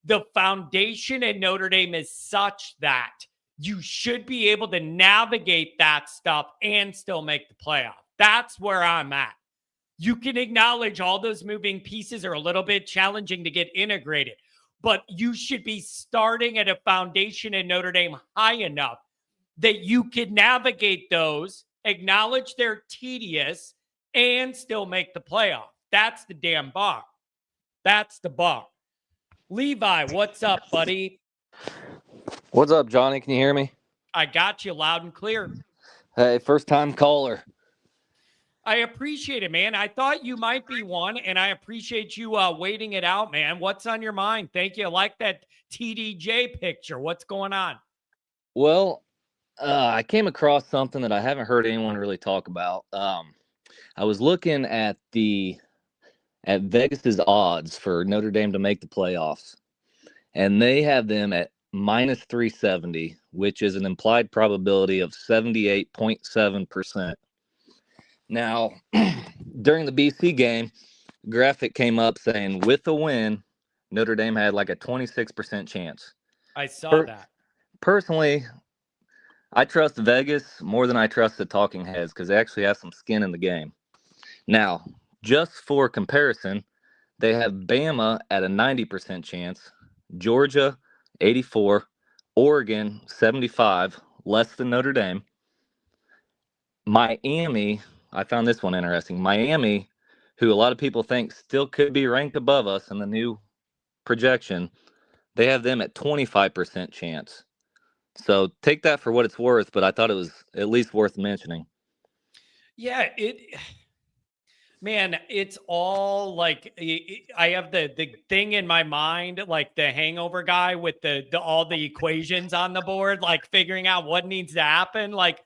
The foundation at Notre Dame is such that you should be able to navigate that stuff and still make the playoff. That's where I'm at. You can acknowledge all those moving pieces are a little bit challenging to get integrated, but you should be starting at a foundation in Notre Dame high enough that you can navigate those, acknowledge they're tedious, and still make the playoff. That's the damn bar. That's the bar. Levi, what's up, buddy? What's up, Johnny? Can you hear me? I got you loud and clear. Hey, first time caller. I appreciate it, man. I thought you might be one, and I appreciate you waiting it out, man. What's on your mind? Thank you. I like that TDJ picture. What's going on? Well, I came across something that I haven't heard anyone really talk about. I was looking at Vegas's odds for Notre Dame to make the playoffs, and they have them at minus 370, which is an implied probability of 78.7%. Now, during the BC game, graphic came up saying with a win, Notre Dame had like a 26% chance. I saw that. Personally, I trust Vegas more than I trust the talking heads because they actually have some skin in the game. Now, just for comparison, they have Bama at a 90% chance, Georgia 84, Oregon 75, less than Notre Dame. Miami, I found this one interesting. Miami, who a lot of people think still could be ranked above us in the new projection, they have them at 25% chance. So take that for what it's worth, but I thought it was at least worth mentioning. Yeah, man, it's all like I have the thing in my mind, like the hangover guy with the all the equations on the board, like figuring out what needs to happen. Like,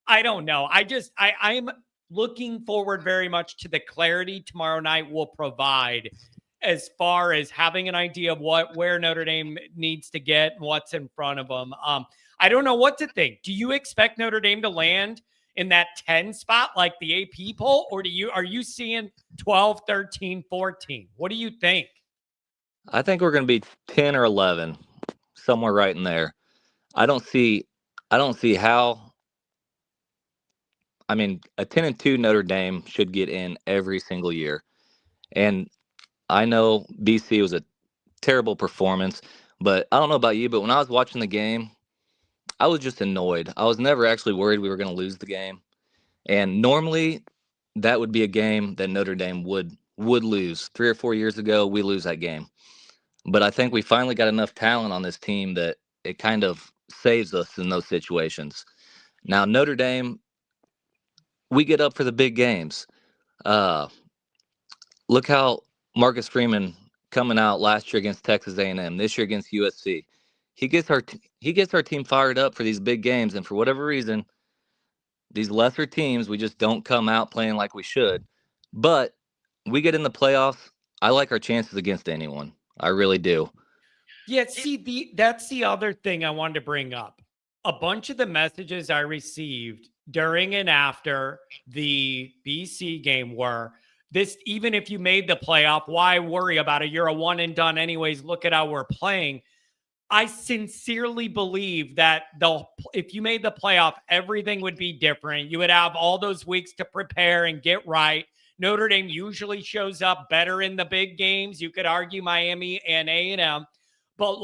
I don't know. I'm looking forward very much to the clarity tomorrow night will provide as far as having an idea of where Notre Dame needs to get and what's in front of them. I don't know what to think. Do you expect Notre Dame to land in that 10 spot like the AP poll, or are you seeing 12, 13, 14? What do you think? I think we're going to be 10 or 11, somewhere right in there. I don't see how. I mean, a 10-2 Notre Dame should get in every single year. And I know BC was a terrible performance, but I don't know about you, but when I was watching the game, I was just annoyed. I was never actually worried we were going to lose the game. And normally that would be a game that Notre Dame would lose. 3 or 4 years ago, we lose that game. But I think we finally got enough talent on this team that it kind of saves us in those situations. Now, Notre Dame, we get up for the big games. Look how Marcus Freeman coming out last year against Texas A&M, this year against USC. He gets our team fired up for these big games, and for whatever reason, these lesser teams, we just don't come out playing like we should. But we get in the playoffs. I like our chances against anyone. I really do. Yeah, see, that's the other thing I wanted to bring up. A bunch of the messages I received during and after the BC game were this, even if you made the playoff, why worry about it? You're a one and done anyways. Look at how we're playing. I sincerely believe that if you made the playoff, everything would be different. You would have all those weeks to prepare and get right. Notre Dame usually shows up better in the big games. You could argue Miami and A&M, but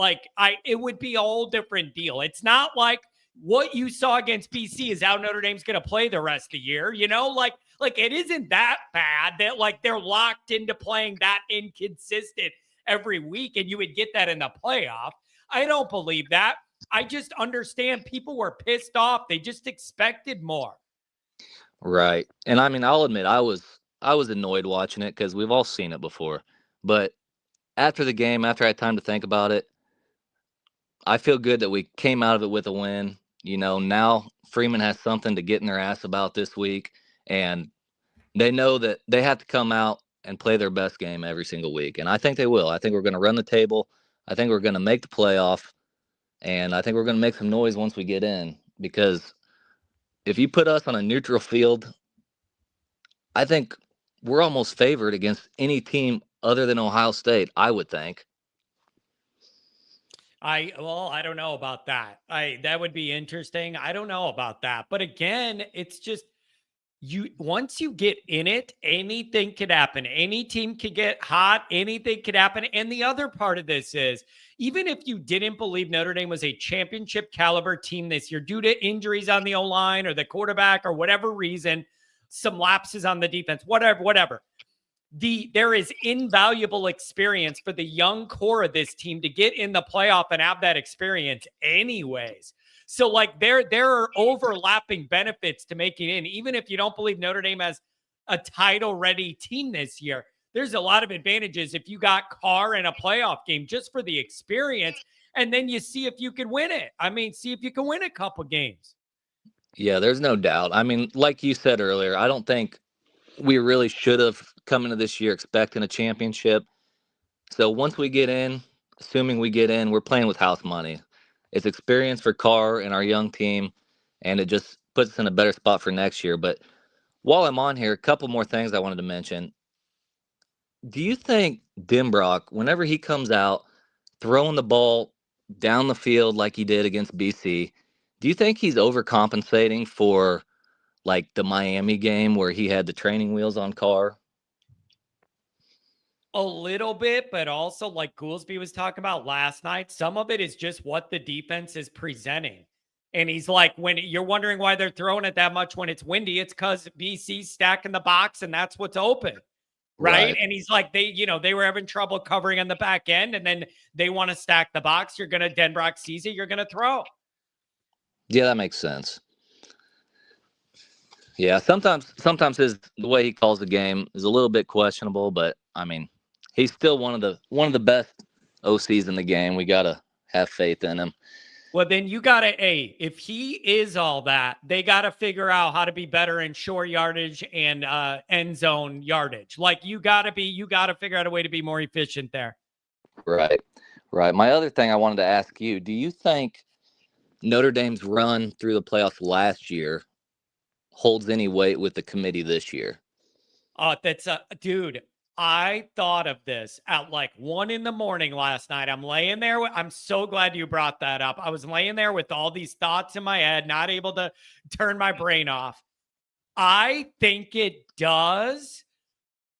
it would be a whole different deal. It's not like what you saw against BC is how Notre Dame's going to play the rest of the year. You know, like it isn't that bad that they're locked into playing that inconsistent every week, and you would get that in the playoff. I don't believe that. I just understand people were pissed off. They just expected more. Right. And I mean, I'll admit I was annoyed watching it because we've all seen it before. But after the game, after I had time to think about it, I feel good that we came out of it with a win. You know, now Freeman has something to get in their ass about this week, and they know that they have to come out and play their best game every single week. And I think they will. I think we're going to run the table. I think we're going to make the playoff, and I think we're going to make some noise once we get in, because if you put us on a neutral field, I think we're almost favored against any team other than Ohio State, I would think. I don't know about that. That would be interesting. I don't know about that. But again, it's just once you get in it, anything could happen. Any team could get hot, anything could happen. And the other part of this is, even if you didn't believe Notre Dame was a championship caliber team this year due to injuries on the O-line or the quarterback or whatever reason, some lapses on the defense, whatever. There is invaluable experience for the young core of this team to get in the playoff and have that experience anyways. So there are overlapping benefits to making in, even if you don't believe Notre Dame has a title ready team this year. There's a lot of advantages if you got Carr in a playoff game just for the experience, and then you see if you can win it. I mean, see if you can win a couple games. Yeah, there's no doubt. I mean, like you said earlier, I don't think we really should have come into this year expecting a championship. So once we get in, assuming we get in, we're playing with house money. It's experience for Carr and our young team, and it just puts us in a better spot for next year. But while I'm on here, a couple more things I wanted to mention. Do you think Denbrock, whenever he comes out throwing the ball down the field like he did against BC, Do you think he's overcompensating for like the Miami game where he had the training wheels on Carr? A little bit, but also like Goolsby was talking about last night, some of it is just what the defense is presenting. And he's like, when you're wondering why they're throwing it that much when it's windy, it's because BC's stacking the box and that's what's open. Right? And he's like, they were having trouble covering on the back end, and then they want to stack the box. You're going to Denbrock sees it, you're going to throw. Yeah, that makes sense. Yeah, sometimes the way he calls the game is a little bit questionable, but I mean, he's still one of the best OCs in the game. We gotta have faith in him. Well, then you gotta, if he is all that, they gotta figure out how to be better in short yardage and end zone yardage. Like you gotta figure out a way to be more efficient there. Right. My other thing I wanted to ask you: do you think Notre Dame's run through the playoffs last year holds any weight with the committee this year? Dude, I thought of this at like 1 a.m. last night. I'm laying there. I'm so glad you brought that up. I was laying there with all these thoughts in my head, not able to turn my brain off. I think it does,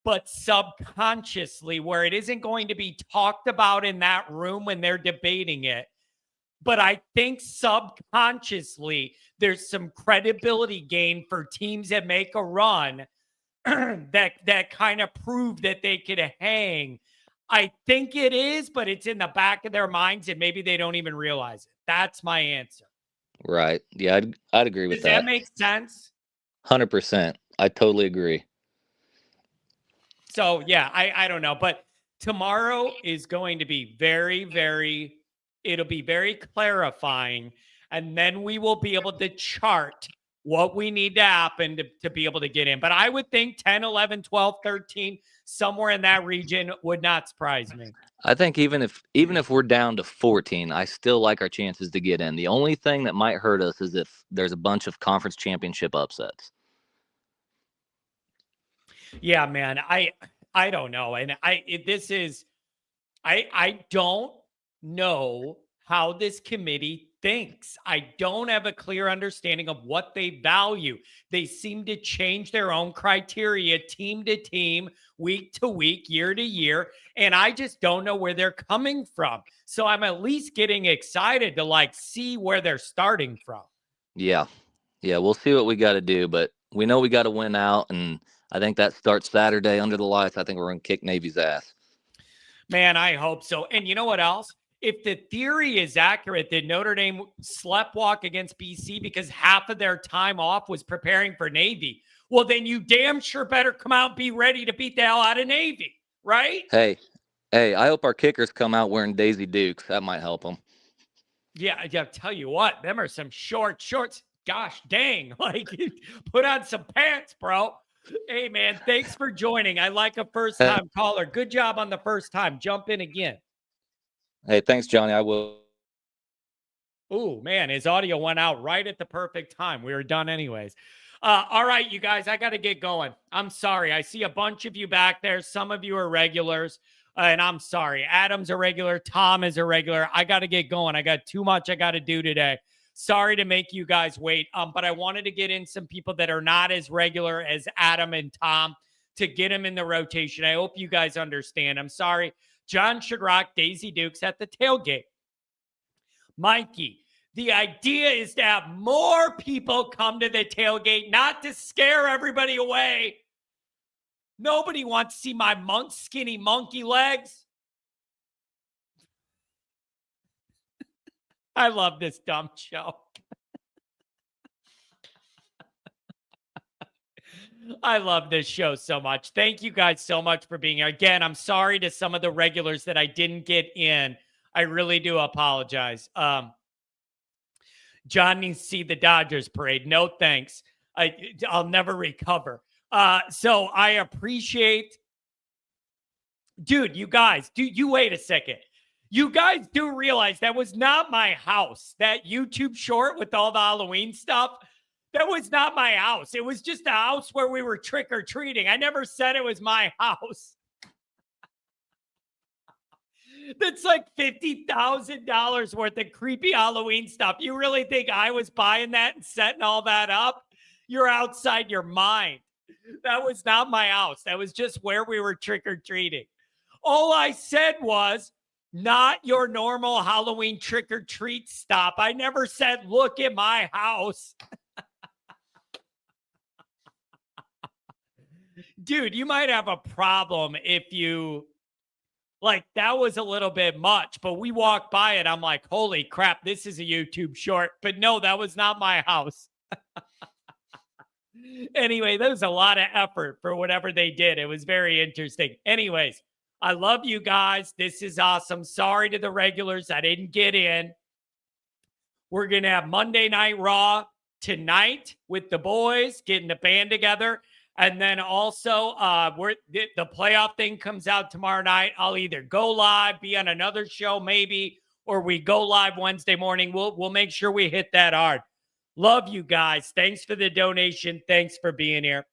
but subconsciously, where it isn't going to be talked about in that room when they're debating it. But I think subconsciously there's some credibility gain for teams that make a run that kind of prove that they could hang. I think it is, but it's in the back of their minds and maybe they don't even realize it. That's my answer. Right. Yeah, I'd agree with that. Does that make sense? 100%. I totally agree. So, yeah, I don't know. But tomorrow is going to be it'll be very clarifying. And then we will be able to chart what we need to happen to be able to get in. But I would think 10, 11, 12, 13, somewhere in that region would not surprise me. I think even if we're down to 14, I still like our chances to get in. The only thing that might hurt us is if there's a bunch of conference championship upsets. Yeah, man. I don't know. And I don't know how this committee thinks. I don't have a clear understanding of what they value. They seem to change their own criteria team to team, week to week, year to year. And I just don't know where they're coming from. So I'm at least getting excited to like see where they're starting from. Yeah. We'll see what we got to do, but we know we got to win out. And I think that starts Saturday under the lights. I think we're going to kick Navy's ass. Man, I hope so. And you know what else? If the theory is accurate that Notre Dame sleptwalk against BC because half of their time off was preparing for Navy, well, then you damn sure better come out and be ready to beat the hell out of Navy, right? Hey, I hope our kickers come out wearing Daisy Dukes. That might help them. Yeah, I tell you what, them are some shorts. Gosh dang, like put on some pants, bro. Hey, man, thanks for joining. I like a first-time caller. Good job on the first time. Jump in again. Hey, thanks, Johnny. I will. Oh, man, his audio went out right at the perfect time. We were done anyways. All right, you guys, I got to get going. I'm sorry. I see a bunch of you back there. Some of you are regulars, and I'm sorry. Adam's a regular. Tom is a regular. I got to get going. I got too much I got to do today. Sorry to make you guys wait, but I wanted to get in some people that are not as regular as Adam and Tom to get them in the rotation. I hope you guys understand. I'm sorry. John should rock Daisy Dukes at the tailgate. Mikey, the idea is to have more people come to the tailgate, not to scare everybody away. Nobody wants to see my skinny monkey legs. I love this dumb show. I love this show so much. Thank you guys so much for being here. Again, I'm sorry to some of the regulars that I didn't get in. I really do apologize. John needs to see the Dodgers parade. No thanks. I'll never recover. So I appreciate. Dude, you guys, you wait a second. You guys do realize that was not my house. That YouTube short with all the Halloween stuff, that was not my house. It was just a house where we were trick-or-treating. I never said it was my house. That's like $50,000 worth of creepy Halloween stuff. You really think I was buying that and setting all that up? You're outside your mind. That was not my house. That was just where we were trick-or-treating. All I said was, not your normal Halloween trick-or-treat stop. I never said, look at my house. Dude, you might have a problem if you, like, that was a little bit much, but we walked by it. I'm like, holy crap, this is a YouTube short. But no, that was not my house. Anyway, that was a lot of effort for whatever they did. It was very interesting. Anyways, I love you guys. This is awesome. Sorry to the regulars. I didn't get in. We're going to have Monday Night Raw tonight with the boys, getting the band together. And then also, the playoff thing comes out tomorrow night. I'll either go live, be on another show maybe, or we go live Wednesday morning. We'll make sure we hit that hard. Love you guys. Thanks for the donation. Thanks for being here.